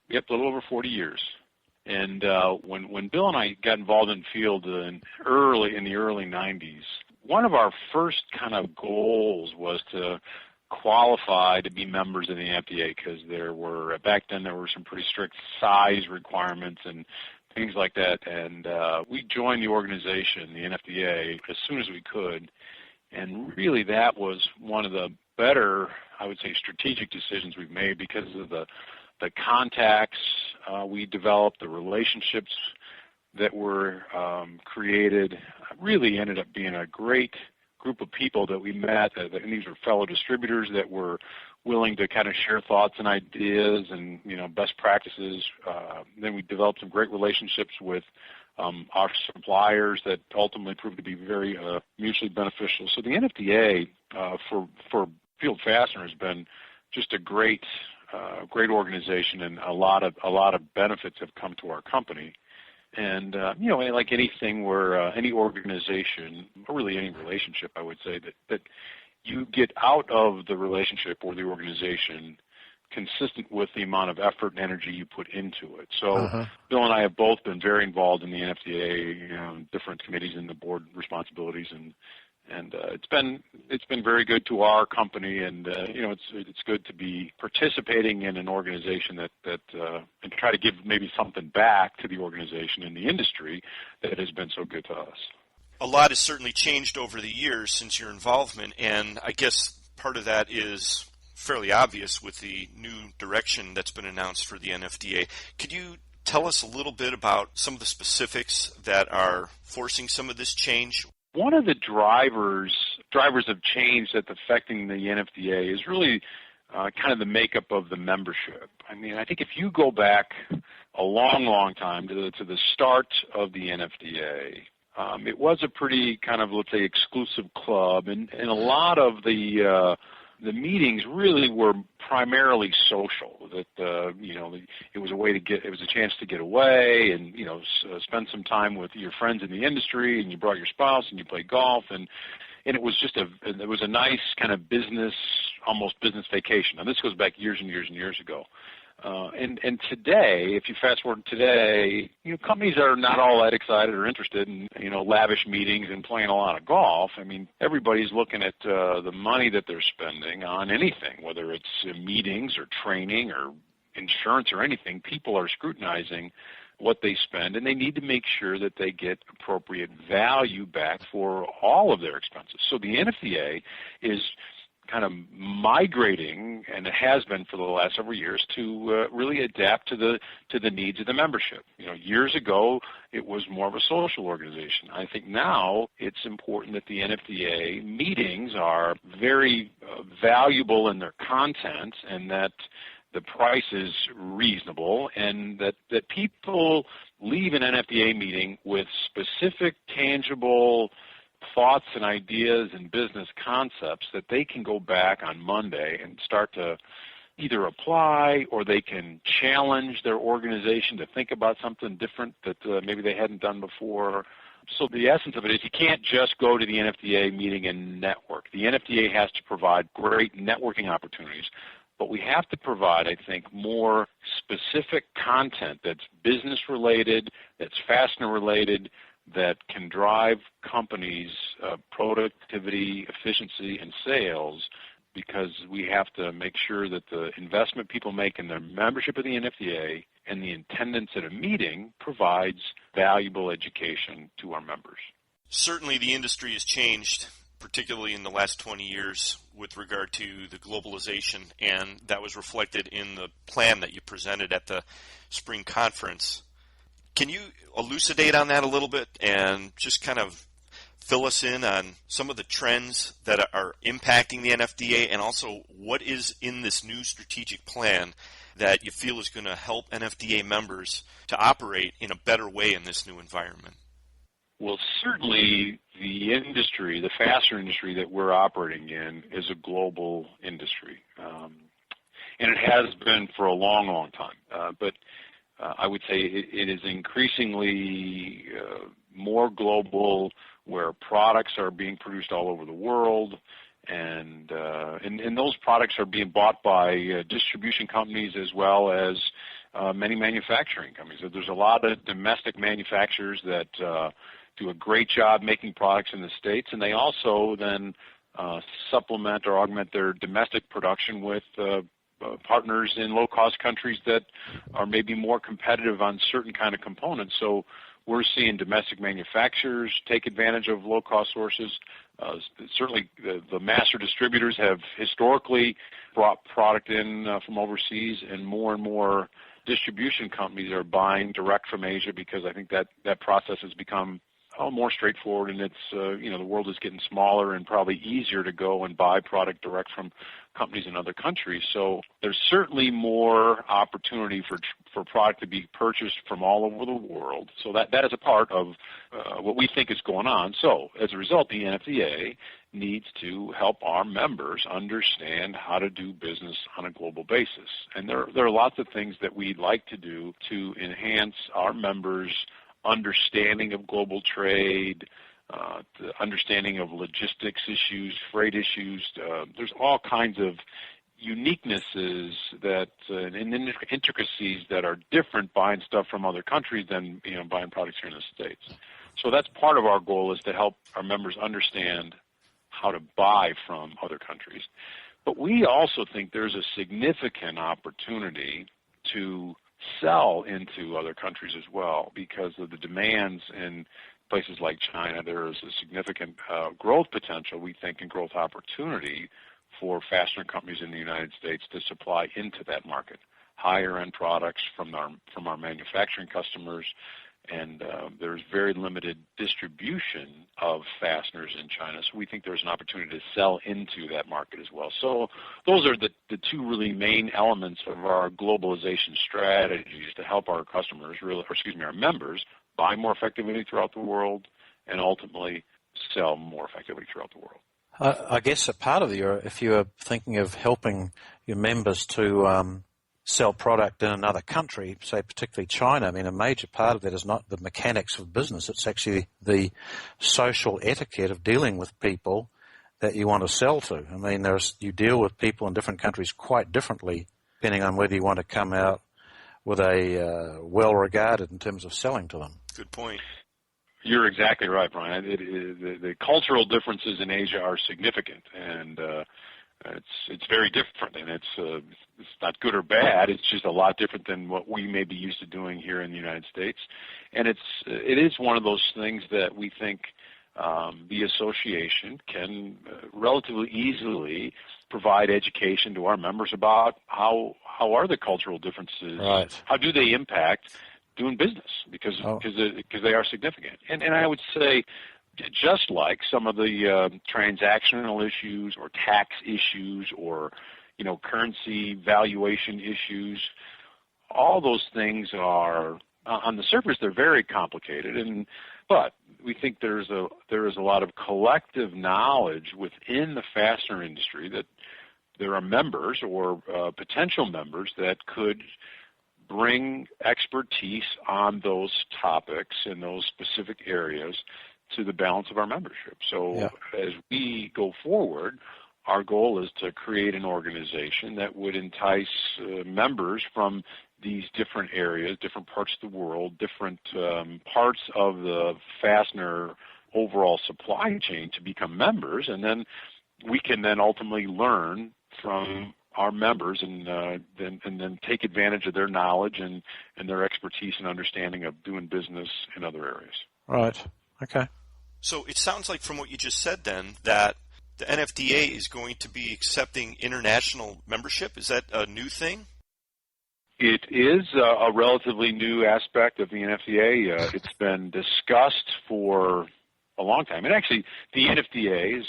Yep, a little over 40 years. And when Bill and I got involved in Field in the early 90s, one of our first kind of goals was to qualify to be members of the NFDA, because back then there were some pretty strict size requirements and things like that. And we joined the organization, the NFDA, as soon as we could. And really that was one of the better, I would say, strategic decisions we've made, because of the contacts we developed, the relationships that were created. Really ended up being a great group of people that we met, and these were fellow distributors that were willing to kind of share thoughts and ideas and best practices. Then we developed some great relationships with our suppliers that ultimately proved to be very mutually beneficial. So the NFDA for Field Fastener has been just a great organization, and a lot of benefits have come to our company. And like anything where any organization, or really any relationship, I would say that you get out of the relationship or the organization consistent with the amount of effort and energy you put into it. So Bill and I have both been very involved in the NFDA, different committees and the board responsibilities, and it's been very good to our company, and it's good to be participating in an organization that and try to give maybe something back to the organization and the industry that has been so good to us. A lot has certainly changed over the years since your involvement, and I guess part of that is fairly obvious with the new direction that's been announced for the NFDA. Could you tell us a little bit about some of the specifics that are forcing some of this change? One of the drivers of change that's affecting the NFDA is really kind of the makeup of the membership. I mean, I think if you go back a long, long time to the start of the NFDA, it was a pretty kind of, let's say, exclusive club, and a lot of the meetings really were primarily social. That it was a chance to get away and spend some time with your friends in the industry, and you brought your spouse and you played golf, and it was just it was a nice kind of almost business vacation. Now this goes back years and years and years ago. And today, if you fast forward today, companies are not all that excited or interested in, lavish meetings and playing a lot of golf. I mean, everybody's looking at the money that they're spending on anything, whether it's meetings or training or insurance or anything. People are scrutinizing what they spend, and they need to make sure that they get appropriate value back for all of their expenses. So the NFDA is kind of migrating, and it has been for the last several years, to really adapt to the needs of the membership. Years ago, it was more of a social organization. I think now it's important that the NFDA meetings are very valuable in their content, and that the price is reasonable, and that people leave an NFDA meeting with specific, tangible thoughts and ideas and business concepts that they can go back on Monday and start to either apply, or they can challenge their organization to think about something different that maybe they hadn't done before. So the essence of it is you can't just go to the NFDA meeting and network. The NFDA has to provide great networking opportunities, but we have to provide, I think, more specific content that's business-related, that's fastener-related, that can drive companies' productivity, efficiency, and sales, because we have to make sure that the investment people make in their membership of the NFDA and the attendance at a meeting provides valuable education to our members. Certainly the industry has changed, particularly in the last 20 years with regard to the globalization, and that was reflected in the plan that you presented at the spring conference. Can you elucidate on that a little bit and just kind of fill us in on some of the trends that are impacting the NFDA, and also what is in this new strategic plan that you feel is going to help NFDA members to operate in a better way in this new environment? Well, certainly the industry, the fastener industry that we're operating in, is a global industry. And it has been for a long, long time. But I would say it is increasingly more global, where products are being produced all over the world, and those products are being bought by distribution companies as well as many manufacturing companies. So there's a lot of domestic manufacturers that do a great job making products in the States, and they also then supplement or augment their domestic production with partners in low-cost countries that are maybe more competitive on certain kind of components. So we're seeing domestic manufacturers take advantage of low-cost sources. Certainly the master distributors have historically brought product in from overseas, and more distribution companies are buying direct from Asia, because I think that process has become more straightforward, and it's the world is getting smaller and probably easier to go and buy product direct from companies in other countries. So there's certainly more opportunity for product to be purchased from all over the world. So that is a part of what we think is going on. So as a result, the NFDA needs to help our members understand how to do business on a global basis. And there are lots of things that we'd like to do to enhance our members' understanding of global trade, the understanding of logistics issues, freight issues. There's all kinds of uniquenesses and intricacies that are different buying stuff from other countries than buying products here in the States. So that's part of our goal, is to help our members understand how to buy from other countries. But we also think there's a significant opportunity to sell into other countries as well, because of the demands in places like China. There is a significant growth potential, we think, and growth opportunity for fastener companies in the United States to supply into that market. Higher end products from our manufacturing customers, and there's very limited distribution of fasteners in China. So we think there's an opportunity to sell into that market as well. So those are the two really main elements of our globalization strategies to help our customers, our members, buy more effectively throughout the world, and ultimately sell more effectively throughout the world. I guess a part of if you're thinking of helping your members to sell product in another country, say particularly China, I mean, a major part of that is not the mechanics of business. It's actually the social etiquette of dealing with people that you want to sell to. I mean, you deal with people in different countries quite differently depending on whether you want to come out with a well-regarded in terms of selling to them. Good point. You're exactly right, Brian. The cultural differences in Asia are significant, and it's very different. And it's not good or bad. It's just a lot different than what we may be used to doing here in the United States. And it is one of those things that we think the association can relatively easily provide education to our members about how are the cultural differences, right. How do they impact doing business, because they are significant. And I would say, just like some of the transactional issues or tax issues or currency valuation issues, all those things are on the surface they're very complicated, but we think there is a lot of collective knowledge within the fastener industry that there are members or potential members that could bring expertise on those topics in those specific areas to the balance of our membership. So as we go forward, our goal is to create an organization that would entice members from these different areas, different parts of the world, different parts of the fastener overall supply chain to become members, and then we can then ultimately learn from our members and then take advantage of their knowledge and their expertise and understanding of doing business in other areas. Right. Okay. So it sounds like from what you just said then that the NFDA is going to be accepting international membership. Is that a new thing? It is a relatively new aspect of the NFDA. It's been discussed for a long time. And actually, the NFDA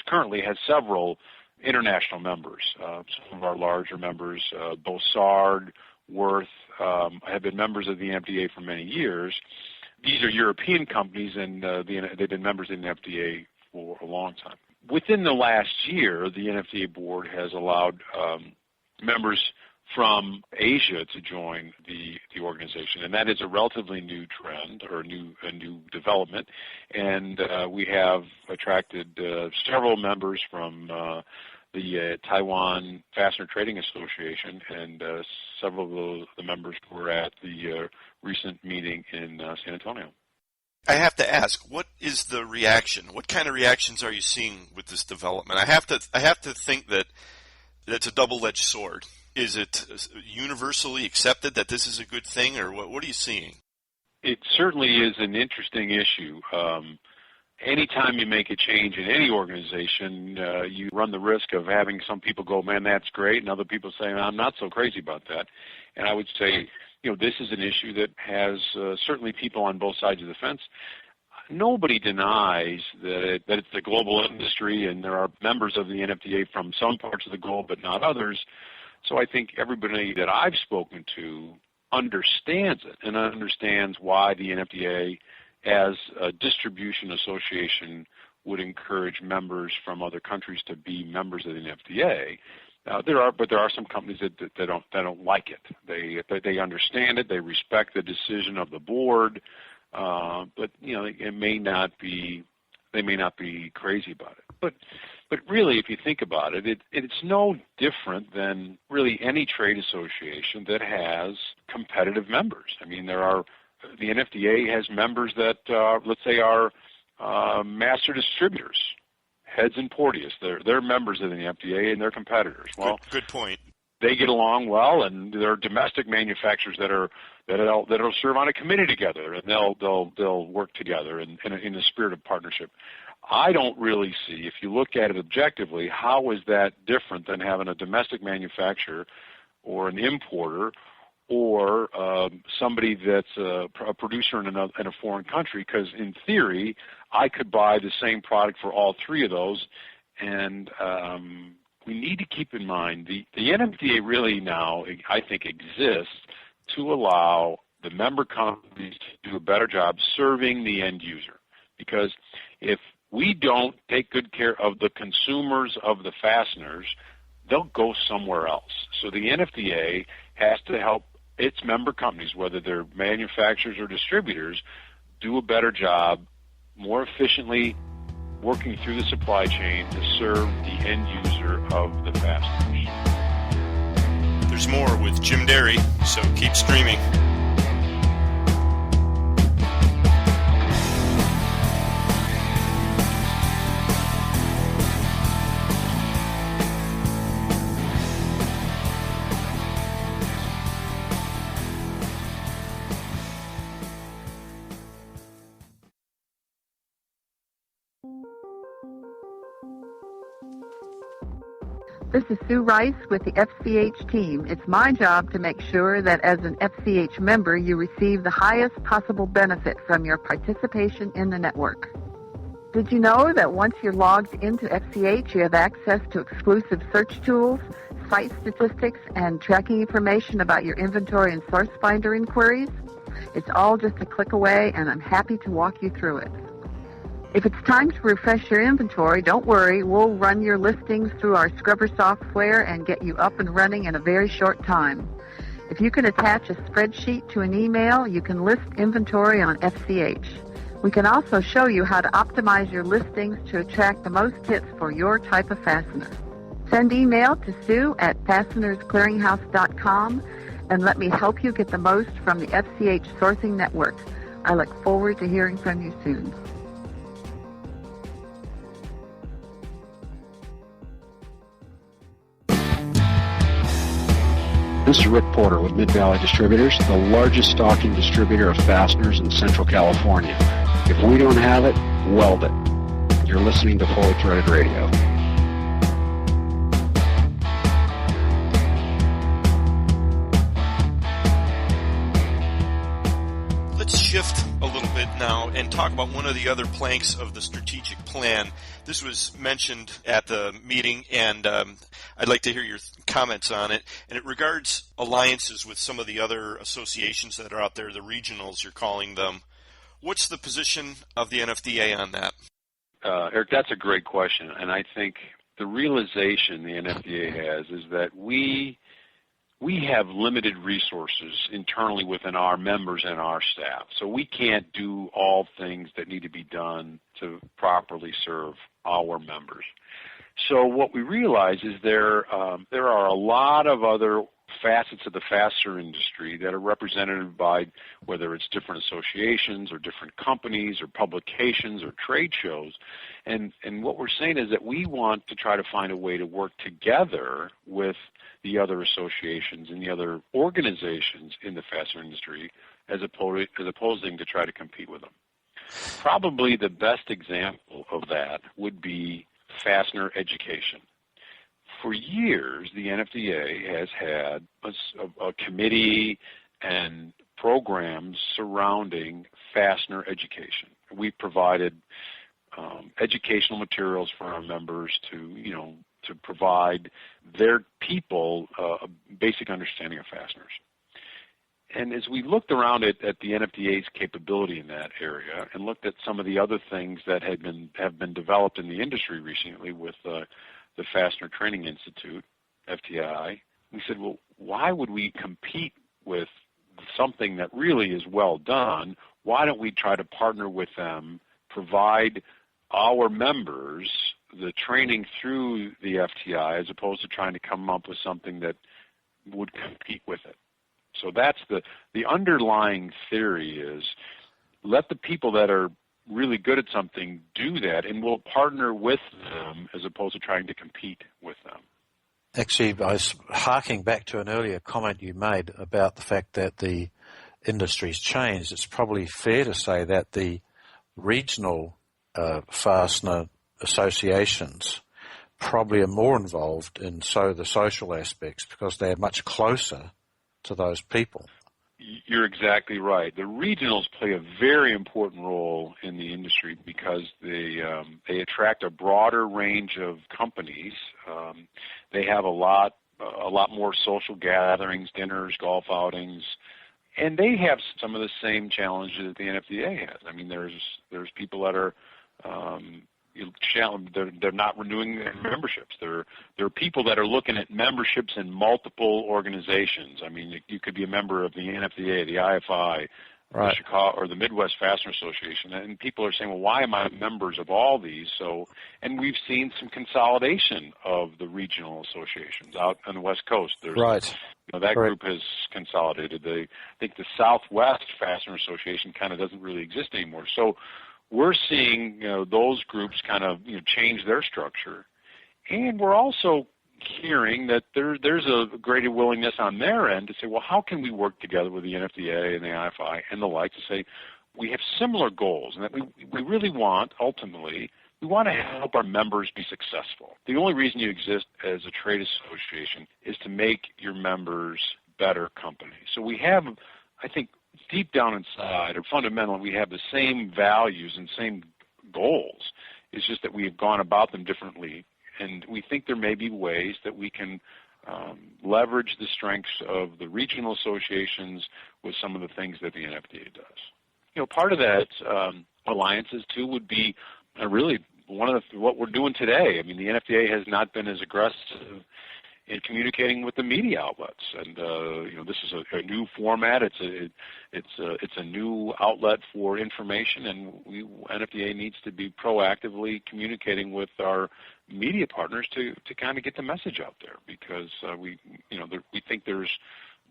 currently has several international members. Some of our larger members, Bossard, Worth, have been members of the NFDA for many years. These are European companies, and they've been members of the NFDA for a long time. Within the last year, the NFDA board has allowed members from Asia to join the organization, and that is a relatively new trend or a new development. And we have attracted several members from the Taiwan Fastener Trading Association, and several of the members were at the recent meeting in San Antonio. I have to ask, what is the reaction? What kind of reactions are you seeing with this development? I have to think that it's a double-edged sword. Is it universally accepted that this is a good thing, or what are you seeing? It certainly is an interesting issue. Anytime you make a change in any organization, you run the risk of having some people go, man, that's great, and other people say, I'm not so crazy about that. And I would say, this is an issue that has certainly people on both sides of the fence. Nobody denies that it's a global industry, and there are members of the NFDA from some parts of the globe but not others. So I think everybody that I've spoken to understands it and understands why the NFDA, as a distribution association, would encourage members from other countries to be members of the NFDA. There are some companies that don't like it. They understand it. They respect the decision of the board, but they may not be crazy about it. But really, if you think about it, it's no different than really any trade association that has competitive members. I mean, the NFDA has members that, let's say, are master distributors, Heads and Porteous. They're members of the NFDA and they're competitors. Well, good point. They get along well, and there are domestic manufacturers that'll serve on a committee together, and they'll work together in the spirit of partnership. I don't really see, if you look at it objectively, how is that different than having a domestic manufacturer or an importer or somebody that's a producer in a foreign country, because in theory, I could buy the same product for all three of those, and we need to keep in mind the NFDA really now, I think, exists to allow the member companies to do a better job serving the end user, because if we don't take good care of the consumers of the fasteners, they'll go somewhere else. So the NFDA has to help its member companies, whether they're manufacturers or distributors, do a better job, more efficiently working through the supply chain to serve the end user of the fasteners. There's more with Jim Derry, so keep streaming. This is Sue Rice with the FCH team. It's my job to make sure that as an FCH member, you receive the highest possible benefit from your participation in the network. Did you know that once you're logged into FCH, you have access to exclusive search tools, site statistics, and tracking information about your inventory and SourceFinder inquiries? It's all just a click away, and I'm happy to walk you through it. If it's time to refresh your inventory, don't worry. We'll run your listings through our scrubber software and get you up and running in a very short time. If you can attach a spreadsheet to an email, you can list inventory on FCH. We can also show you how to optimize your listings to attract the most hits for your type of fastener. Send email to Sue at FastenersClearinghouse.com and let me help you get the most from the FCH sourcing network. I look forward to hearing from you soon. This is Rick Porter with Mid-Valley Distributors, the largest stocking distributor of fasteners in Central California. If we don't have it, weld it. You're listening to Fully Threaded Radio. Let's shift a little bit now and talk about one of the other planks of the strategic plan. This was mentioned at the meeting, and I'd like to hear your comments on it. And it regards alliances with some of the other associations that are out there, the regionals, you're calling them. What's the position of the NFDA on that? Eric, that's a great question. And I think the realization the NFDA has is that we have limited resources internally within our members and our staff. So we can't do all things that need to be done to properly serve our members. So what we realize is there are a lot of other facets of the fastener industry that are represented by whether it's different associations or different companies or publications or trade shows. And what we're saying is that we want to try to find a way to work together with the other associations and the other organizations in the fastener industry as opposing to try to compete with them. Probably the best example of that would be fastener education. For years, the NFDA has had a committee and programs surrounding fastener education. We provided educational materials for our members to provide their people a basic understanding of fasteners. And as we looked around at the NFDA's capability in that area and looked at some of the other things that have been developed in the industry recently with the Fastener Training Institute, FTI, we said, well, why would we compete with something that really is well done? Why don't we try to partner with them, provide our members the training through the FTI as opposed to trying to come up with something that would compete with it? So that's the underlying theory is let the people that are really good at something do that, and we'll partner with them as opposed to trying to compete with them. Actually, I was harking back to an earlier comment you made about the fact that the industry's changed. It's probably fair to say that the regional fastener associations probably are more involved in the social aspects because they're much closer to those people. You're exactly right. The regionals play a very important role in the industry because they attract a broader range of companies. They have a lot more social gatherings, dinners, golf outings, and they have some of the same challenges that the NFDA has. I mean, there's people that are they're not renewing their memberships. There are people that are looking at memberships in multiple organizations. I mean, you could be a member of the NFDA, the IFI, the Chicago or the Midwest Fastener Association, and people are saying, well, why am I members of all these? So, and we've seen some consolidation of the regional associations out on the West Coast. There's, that group has consolidated. I think the Southwest Fastener Association kind of doesn't really exist anymore. So we're seeing those groups kind of change their structure, and we're also hearing that there's a greater willingness on their end to say, well, how can we work together with the NFDA and the IFI and the like to say we have similar goals and that we really want, ultimately, we want to help our members be successful. The only reason you exist as a trade association is to make your members better companies. So we have, I think, deep down inside, or fundamentally, we have the same values and same goals. It's just that we have gone about them differently. And we think there may be ways that we can leverage the strengths of the regional associations with some of the things that the NFDA does. Part of that alliances, too, would be really one of what we're doing today. I mean, the NFDA has not been as aggressive in communicating with the media outlets, and this is a new format. It's a new outlet for information, and NFDA needs to be proactively communicating with our media partners to kind of get the message out there, because we think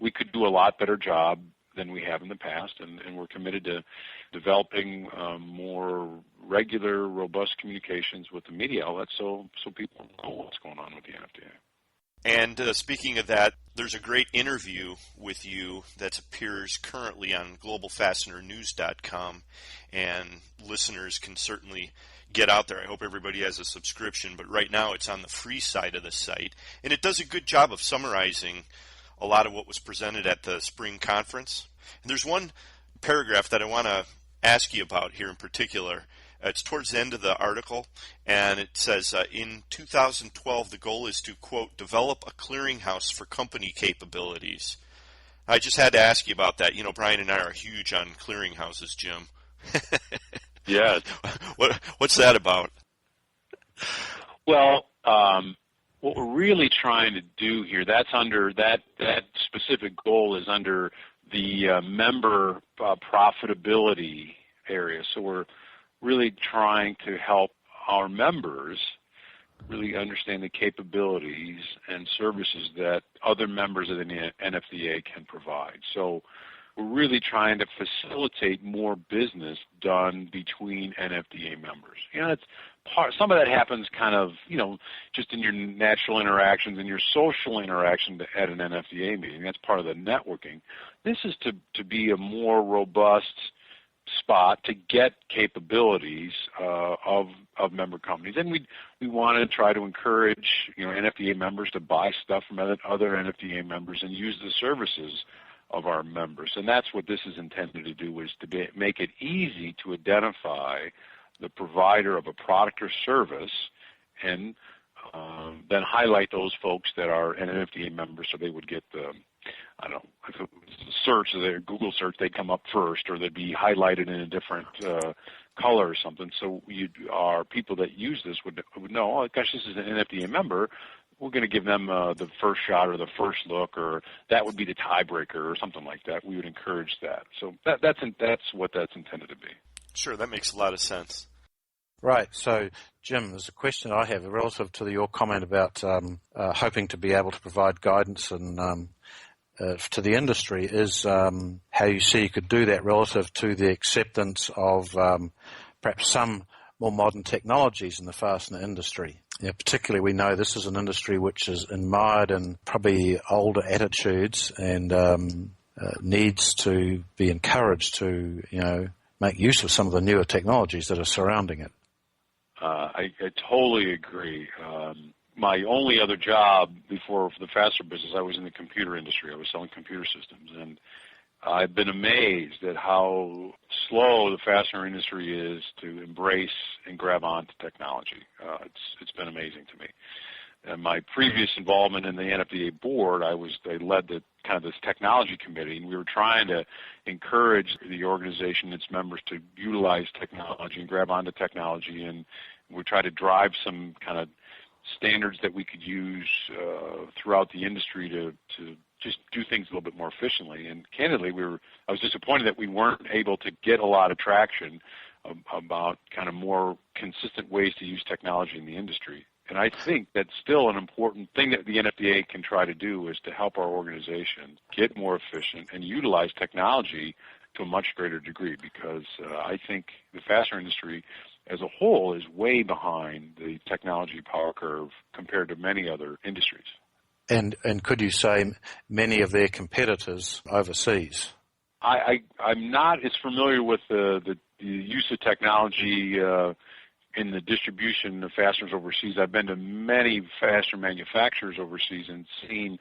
we could do a lot better job than we have in the past, and we're committed to developing more regular, robust communications with the media outlets so people know what's going on with the NFDA. And speaking of that, there's a great interview with you that appears currently on globalfastenernews.com, and listeners can certainly get out there. I hope everybody has a subscription, but right now it's on the free side of the site, and it does a good job of summarizing a lot of what was presented at the spring conference. And there's one paragraph that I want to ask you about here in particular. It's towards the end of the article, and it says, in 2012, the goal is to, quote, develop a clearinghouse for company capabilities. I just had to ask you about that. Brian and I are huge on clearinghouses, Jim. Yeah. What's that about? Well, what we're really trying to do here, that's under that specific goal is under the member profitability area. So we're really trying to help our members really understand the capabilities and services that other members of the NFDA can provide. So we're really trying to facilitate more business done between NFDA members. It's some of that happens kind of, just in your natural interactions and your social interaction at an NFDA meeting. That's part of the networking. This is to be a more robust spot to get capabilities of member companies, and we want to try to encourage NFDA members to buy stuff from other NFDA members and use the services of our members, and that's what this is intended to do, is to make it easy to identify the provider of a product or service, and then highlight those folks that are NFDA members, so they would get the, I don't know, if it was a search, their Google search, they'd come up first, or they'd be highlighted in a different color or something. So our people that use this would know, oh gosh, this is an NFDA member. We're going to give them the first shot or the first look, or that would be the tiebreaker or something like that. We would encourage that. So that's what that's intended to be. Sure, that makes a lot of sense. Right. So, Jim, there's a question I have relative to your comment about hoping to be able to provide guidance and to the industry, is how you see you could do that relative to the acceptance of perhaps some more modern technologies in the fastener industry. Particularly, we know this is an industry which is mired in probably older attitudes and needs to be encouraged to, make use of some of the newer technologies that are surrounding it. I totally agree. My only other job before the fastener business, I was in the computer industry. I was selling computer systems, and I've been amazed at how slow the fastener industry is to embrace and grab onto technology. It's been amazing to me. And my previous involvement in the NFDA board, I led the kind of this technology committee, and we were trying to encourage the organization and its members to utilize technology and grab onto technology, and we try to drive some kind of standards that we could use throughout the industry to just do things a little bit more efficiently. And candidly, I was disappointed that we weren't able to get a lot of traction about kind of more consistent ways to use technology in the industry. And I think that's still an important thing that the NFDA can try to do, is to help our organization get more efficient and utilize technology to a much greater degree, because I think the fastener industry as a whole is way behind the technology power curve compared to many other industries. And could you say many of their competitors overseas? I'm not as familiar with the use of technology in the distribution of fasteners overseas. I've been to many fastener manufacturers overseas and seen,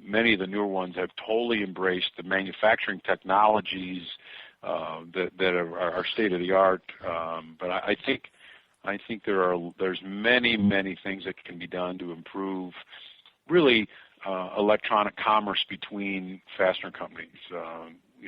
many of the newer ones have totally embraced the manufacturing technologies that are state of the art. But I think there's many things that can be done to improve really electronic commerce between fastener companies.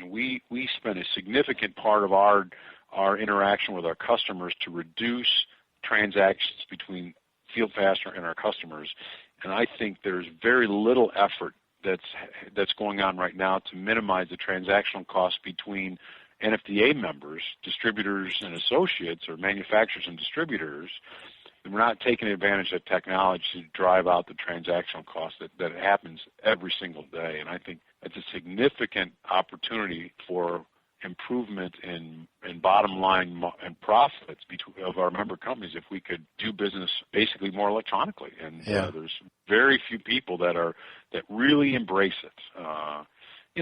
We spend a significant part of our interaction with our customers to reduce transactions between Field Fastener and our customers, and I think there's very little effort that's going on right now to minimize the transactional costs between NFDA members, distributors and associates, or manufacturers and distributors. And we're not taking advantage of technology to drive out the transactional cost that happens every single day, and I think it's a significant opportunity for improvement in bottom line and profits of our member companies if we could do business basically more electronically. And there's very few people that really embrace it.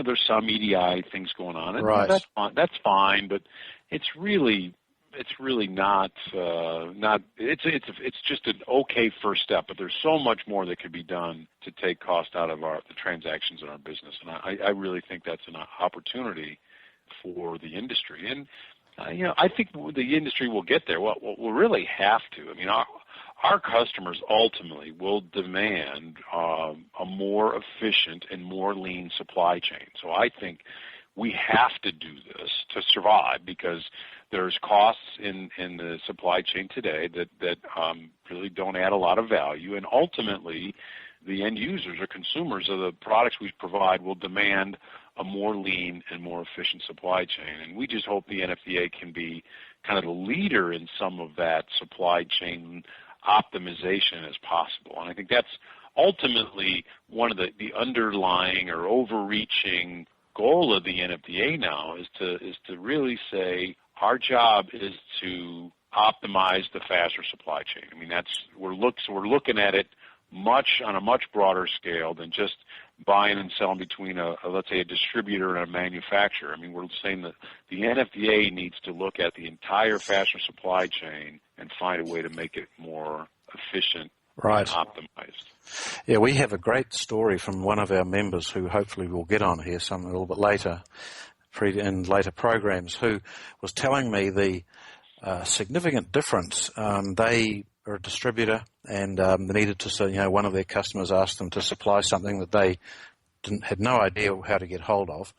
There's some EDI things going on, and right. That's fine, but it's really not. It's just an okay first step, but there's so much more that could be done to take cost out of the transactions in our business, and I really think that's an opportunity for the industry. And I think the industry will get there. Well, we'll really have to. I mean, our customers ultimately will demand a more efficient and more lean supply chain. So I think we have to do this to survive, because there's costs in the supply chain today that really don't add a lot of value, and ultimately the end users or consumers of the products we provide will demand a more lean and more efficient supply chain. And we just hope the NFDA can be kind of the leader in some of that supply chain optimization as possible. And I think that's ultimately one of the underlying or overreaching goal of the NFDA now, is to really say our job is to optimize the fastener supply chain. I mean, we're looking at it on a much broader scale than just buying and selling between let's say a distributor and a manufacturer. I mean, we're saying that the NFDA needs to look at the entire fastener supply chain and find a way to make it more efficient, right, and optimized. Yeah, we have a great story from one of our members who hopefully we'll get on here a little bit later, in later programs, who was telling me the significant difference. They are a distributor, and they needed to, one of their customers asked them to supply something that they had no idea how to get hold of,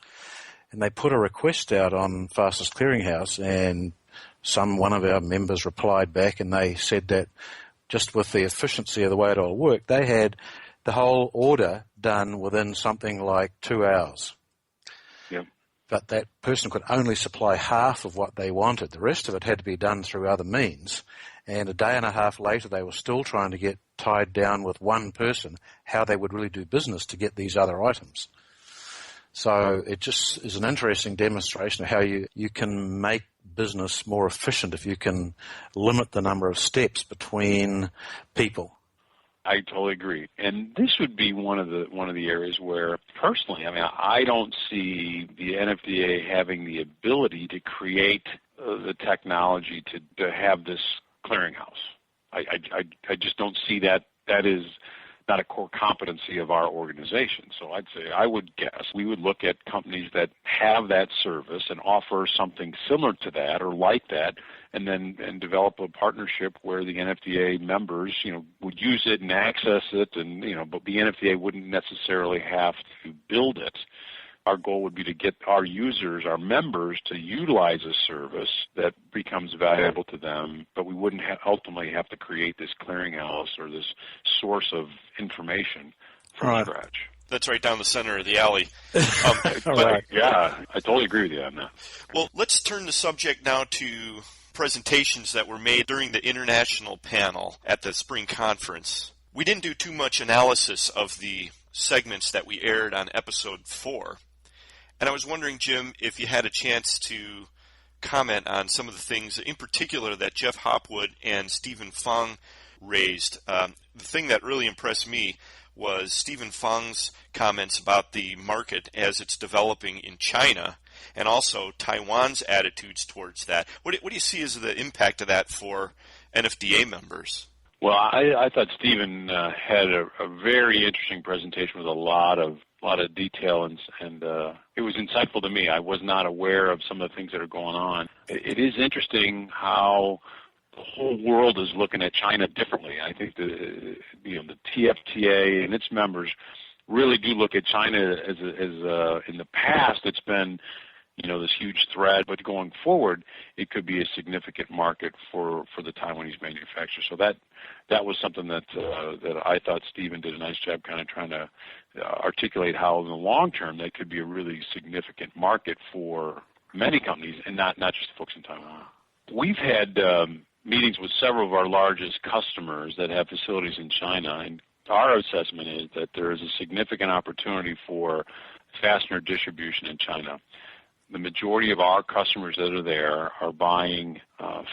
and they put a request out on Fasteners Clearinghouse, and one of our members replied back, and they said that just with the efficiency of the way it all worked, they had the whole order done within something like 2 hours. Yep. But that person could only supply half of what they wanted. The rest of it had to be done through other means. And a day and a half later, they were still trying to get tied down with one person how they would really do business to get these other items. So it just is an interesting demonstration of how you can make business more efficient if you can limit the number of steps between people. I totally agree. And this would be one of the areas where, personally, I mean, I don't see the NFDA having the ability to create the technology to have this clearinghouse. I just don't see that. That is not a core competency of our organization. So I'd say, I would guess we would look at companies that have that service and offer something similar to that or like that, and develop a partnership where the NFDA members, would use it and access it, and but the NFDA wouldn't necessarily have to build it. Our goal would be to get our users, our members, to utilize a service that becomes valuable to them, but we wouldn't ultimately have to create this clearinghouse or this source of information from scratch. That's right down the center of the alley. Right. Yeah, I totally agree with you on that. Well, let's turn the subject now to presentations that were made during the international panel at the spring conference. We didn't do too much analysis of the segments that we aired on episode 4. And I was wondering, Jim, if you had a chance to comment on some of the things, in particular, that Jeff Hopwood and Stephen Fung raised. The thing that really impressed me was Stephen Fung's comments about the market as it's developing in China, and also Taiwan's attitudes towards that. What do you see as the impact of that for NFDA members? Well, I thought Stephen had a very interesting presentation with a lot of detail, and it was insightful to me. I was not aware of some of the things that are going on. It is interesting how the whole world is looking at China differently. I think the TFTA and its members really do look at China as in the past it's been this huge threat, but going forward it could be a significant market for the Taiwanese manufacturers. So that was something that I thought Stephen did a nice job kind of trying to articulate how in the long term that could be a really significant market for many companies and not just folks in Taiwan. We've had meetings with several of our largest customers that have facilities in China, and our assessment is that there is a significant opportunity for fastener distribution in China. The majority of our customers that are there are buying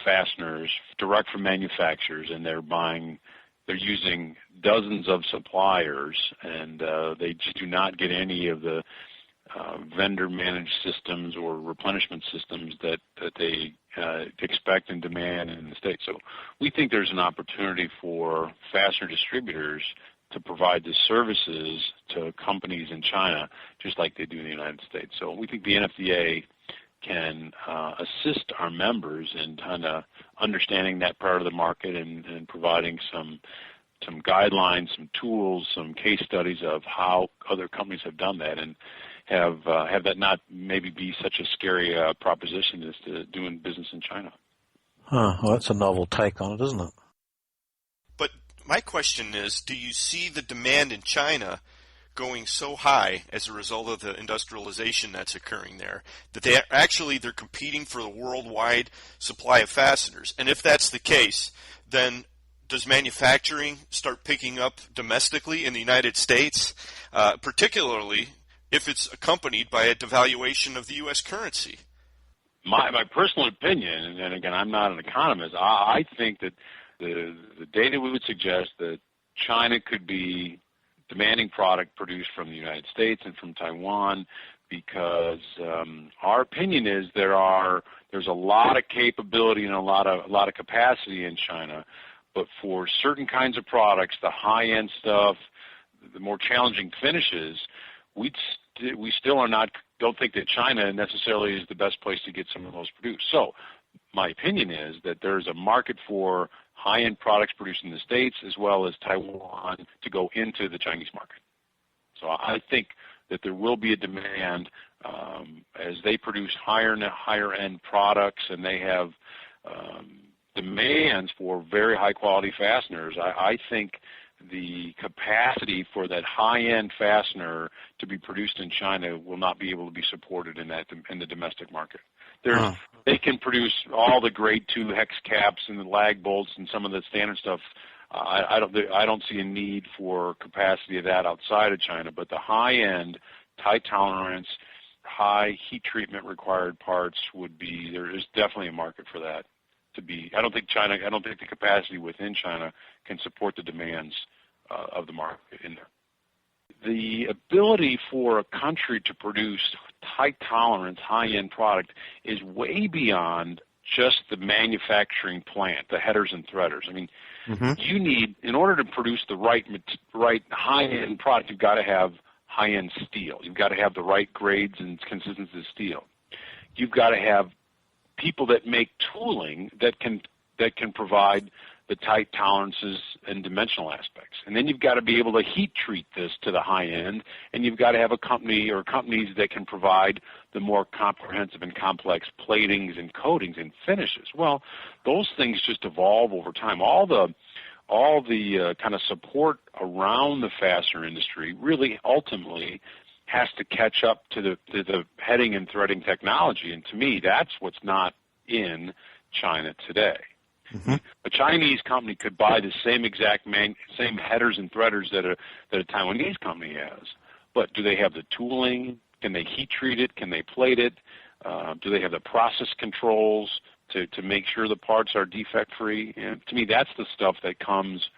fasteners direct from manufacturers, and they're using dozens of suppliers, and they just do not get any of the vendor-managed systems or replenishment systems that they expect and demand in the States. So we think there's an opportunity for fastener distributors to provide the services to companies in China just like they do in the United States. So we think the NFDA can assist our members in kind of understanding that part of the market and providing some guidelines, some tools, some case studies of how other companies have done that, and have that not maybe be such a scary proposition as to doing business in China. Well, that's a novel take on it, isn't it? But my question is, do you see the demand in China going so high as a result of the industrialization that's occurring there that they're competing for the worldwide supply of fasteners? And if that's the case, then does manufacturing start picking up domestically in the United States, particularly if it's accompanied by a devaluation of the U.S. currency? My personal opinion, and again, I'm not an economist, I think that the data would suggest that China could be demanding product produced from the United States and from Taiwan, because our opinion is there's a lot of capability and a lot of capacity in China, but for certain kinds of products, the high-end stuff, the more challenging finishes, we still don't think that China necessarily is the best place to get some of those produced. So my opinion is that there's a market for high-end products produced in the States as well as Taiwan to go into the Chinese market. So I think that there will be a demand as they produce higher-end products, and they have demands for very high-quality fasteners. I think the capacity for that high-end fastener to be produced in China will not be able to be supported in the domestic market. They can produce all the grade 2 hex caps and the lag bolts and some of the standard stuff. I don't see a need for capacity of that outside of China, but the high-end, tight tolerance, high heat treatment required parts there is definitely a market for that. I don't think the capacity within China can support the demands of the market in there. The ability for a country to produce tight tolerance, high-end product is way beyond just the manufacturing plant, the headers and threaders. I mean, you need, in order to produce the right high-end product, you've got to have high-end steel. You've got to have the right grades and consistency of steel. You've got to have people that make tooling that can provide the tight tolerances and dimensional aspects. And then you've got to be able to heat treat this to the high end, and you've got to have a company or companies that can provide the more comprehensive and complex platings and coatings and finishes. Well, those things just evolve over time. All the all the kind of support around the fastener industry really ultimately has to catch up to the heading and threading technology. And to me, that's what's not in China today. Mm-hmm. A Chinese company could buy the same exact same headers and threaders that a Taiwanese company has. But do they have the tooling? Can they heat treat it? Can they plate it? Do they have the process controls to make sure the parts are defect-free? And to me, that's the stuff that comes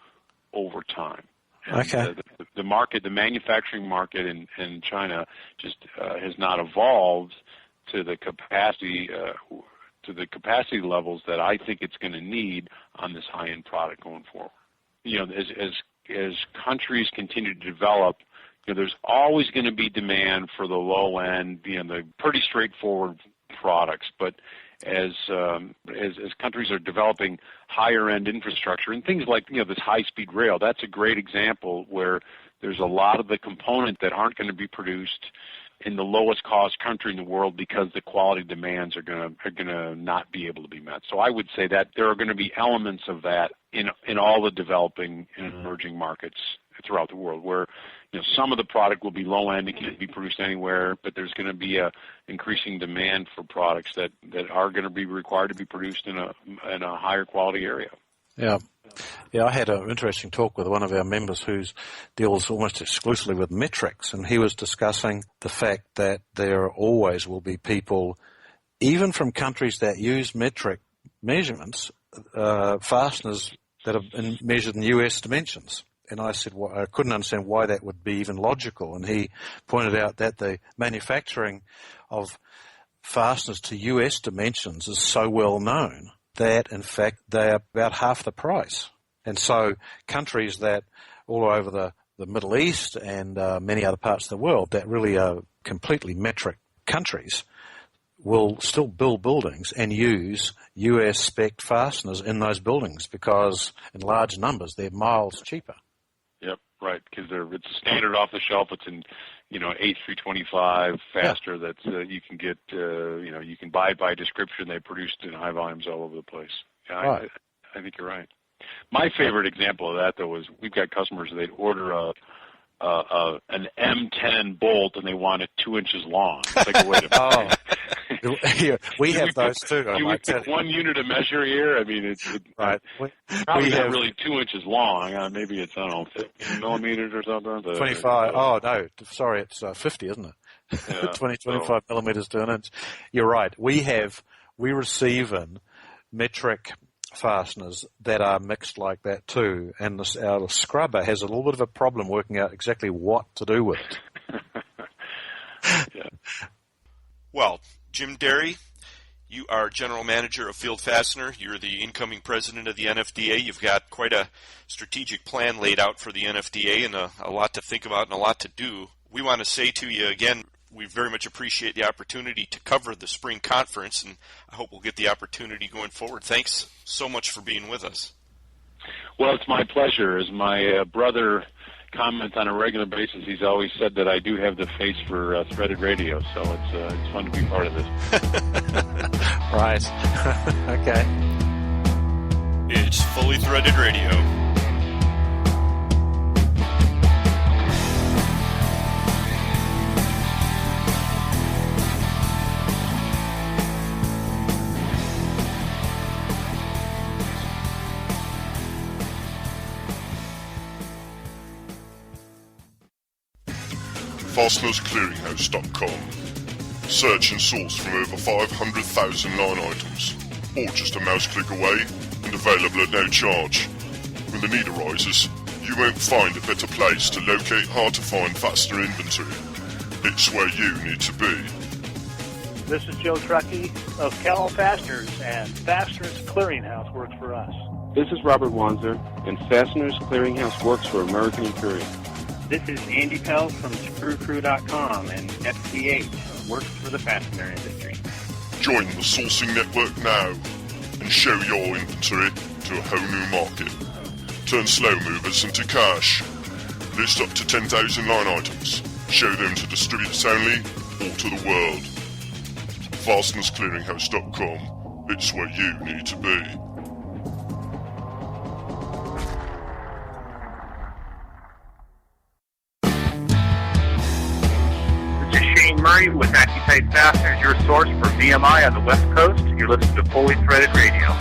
over time. And okay. The market, the manufacturing market in China just has not evolved to the capacity levels that I think it's going to need on this high-end product going forward. You know, as countries continue to develop, you know, there's always going to be demand for the low end, you know, the pretty straightforward products. But as countries are developing higher end infrastructure and things like, you know, this high-speed rail, that's a great example where there's a lot of the components that aren't going to be produced in the lowest cost country in the world because the quality demands are going to not be able to be met. So I would say that there are going to be elements of that in all the developing and emerging markets throughout the world, where, you know, some of the product will be low end and can be produced anywhere, but there's going to be a increasing demand for products that are going to be required to be produced in a higher quality area. Yeah. Yeah, I had an interesting talk with one of our members who deals almost exclusively with metrics, and he was discussing the fact that there always will be people, even from countries that use metric measurements, fasteners that are measured in US dimensions. And I said, well, I couldn't understand why that would be even logical. And he pointed out that the manufacturing of fasteners to US dimensions is so well known that, in fact, they are about half the price. And so countries that all over the Middle East and many other parts of the world that really are completely metric countries will still build buildings and use US spec fasteners in those buildings because in large numbers they're miles cheaper. Yep, right, because it's standard off the shelf. It's in, you know, A325 faster that you can get, you know, you can buy it by description. They're produced in high volumes all over the place. Yeah, right. I think you're right. My favorite example of that, though, is we've got customers that order an M10 bolt and they want it 2 inches long. It's like, wait a minute. Yeah, we have those too. Can we pick one unit of measure here? I mean, it's right. Probably not really 2 inches long. Maybe it's, I don't know, 15 millimeters or something. 25. Oh, no. Sorry, it's 50, isn't it? Yeah, 25 millimeters to an inch. You're right. We receive in metric fasteners that are mixed like that too, and our scrubber has a little bit of a problem working out exactly what to do with it. Yeah. Well, Jim Derry, you are General Manager of Field Fastener. You're the incoming president of the NFDA. You've got quite a strategic plan laid out for the NFDA and a lot to think about and a lot to do. We want to say to you again, we very much appreciate the opportunity to cover the spring conference, and I hope we'll get the opportunity going forward. Thanks so much for being with us. Well, it's my pleasure. As my brother comments on a regular basis, he's always said that I do have the face for threaded radio, so it's fun to be part of this. Right. Okay. It's Fully Threaded Radio. FastenersClearinghouse.com. Search and source from over 500,000 line items, all just a mouse click away and available at no charge. When the need arises, you won't find a better place to locate hard-to-find fastener inventory. It's where you need to be. This is Joe Truckee of Cal Fasteners, and Fasteners Clearinghouse works for us. This is Robert Wanzer, and Fasteners Clearinghouse works for American Imperial. This is Andy Pell from ScrewCrew.com, and FCH works for the fastener industry. Join the sourcing network now and show your inventory to a whole new market. Turn slow movers into cash. List up to 10,000 line items. Show them to distributors only or to the world. FastenersClearinghouse.com. It's where you need to be. United Fasteners, your source for VMI on the West Coast. You're listening to Fully Threaded Radio.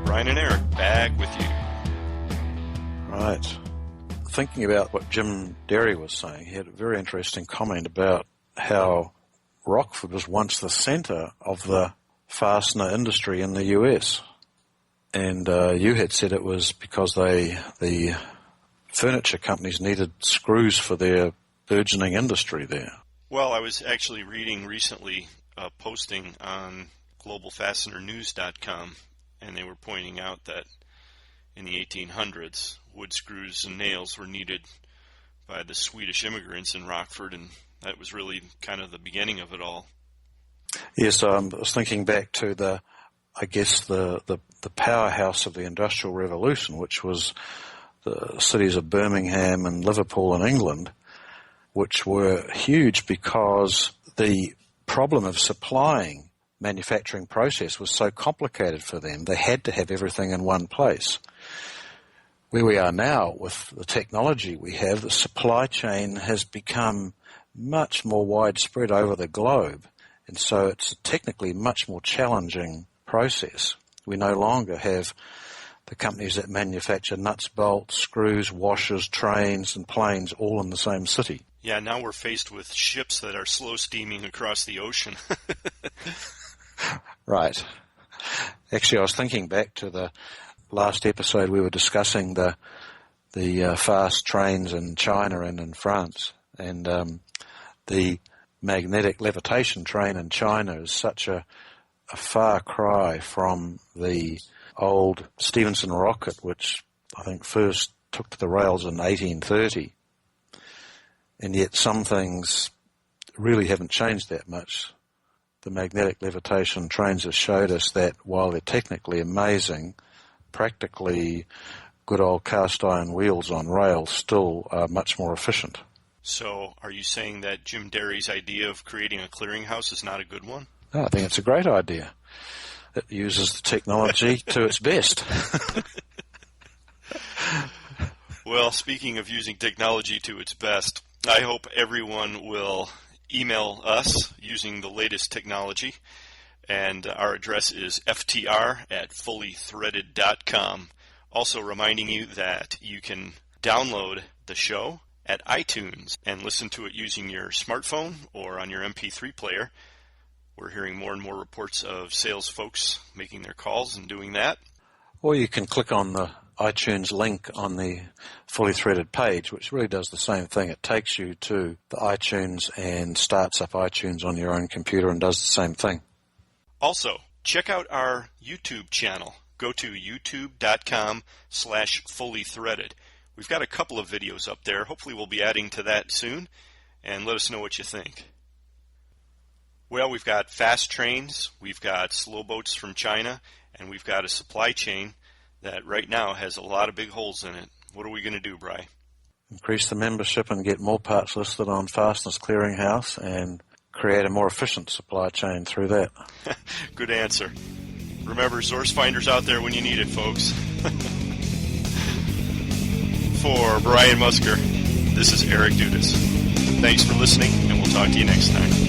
Brian and Eric back with you. Right. Thinking about what Jim Derry was saying, he had a very interesting comment about how Rockford was once the center of the fastener industry in the US. And you had said it was because the furniture companies needed screws for their burgeoning industry there. Well, I was actually reading recently a posting on globalfastenernews.com, and they were pointing out that in the 1800s, wood screws and nails were needed by the Swedish immigrants in Rockford, and that was really kind of the beginning of it all. Yes, I was thinking back to the powerhouse of the Industrial Revolution, which was the cities of Birmingham and Liverpool in England, which were huge because the problem of supplying manufacturing process was so complicated for them. They had to have everything in one place. Where we are now with the technology we have, the supply chain has become much more widespread over the globe, and so it's technically much more challenging process. We no longer have the companies that manufacture nuts, bolts, screws, washers, trains, and planes all in the same city. Yeah, now we're faced with ships that are slow steaming across the ocean. Right. Actually, I was thinking back to the last episode we were discussing the fast trains in China and in France, and the magnetic levitation train in China is such a far cry from the old Stephenson rocket, which I think first took to the rails in 1830. And yet some things really haven't changed that much. The magnetic levitation trains have showed us that while they're technically amazing, practically good old cast iron wheels on rails still are much more efficient. So are you saying that Jim Derry's idea of creating a clearinghouse is not a good one? No, I think it's a great idea. It uses the technology to its best. Well, speaking of using technology to its best, I hope everyone will email us using the latest technology, and our address is ftr@fullythreaded.com. Also reminding you that you can download the show at iTunes and listen to it using your smartphone or on your MP3 player. We're hearing more and more reports of sales folks making their calls and doing that. Or you can click on the iTunes link on the Fully Threaded page, which really does the same thing. It takes you to the iTunes and starts up iTunes on your own computer and does the same thing. Also, check out our YouTube channel. Go to youtube.com/fullythreaded. We've got a couple of videos up there. Hopefully we'll be adding to that soon, and let us know what you think. Well, we've got fast trains, we've got slow boats from China, and we've got a supply chain that right now has a lot of big holes in it. What are we going to do, Bri? Increase the membership and get more parts listed on Fasteners Clearinghouse and create a more efficient supply chain through that. Good answer. Remember, SourceFinder's out there when you need it, folks. For Brian Musker, this is Eric Dudas. Thanks for listening, and we'll talk to you next time.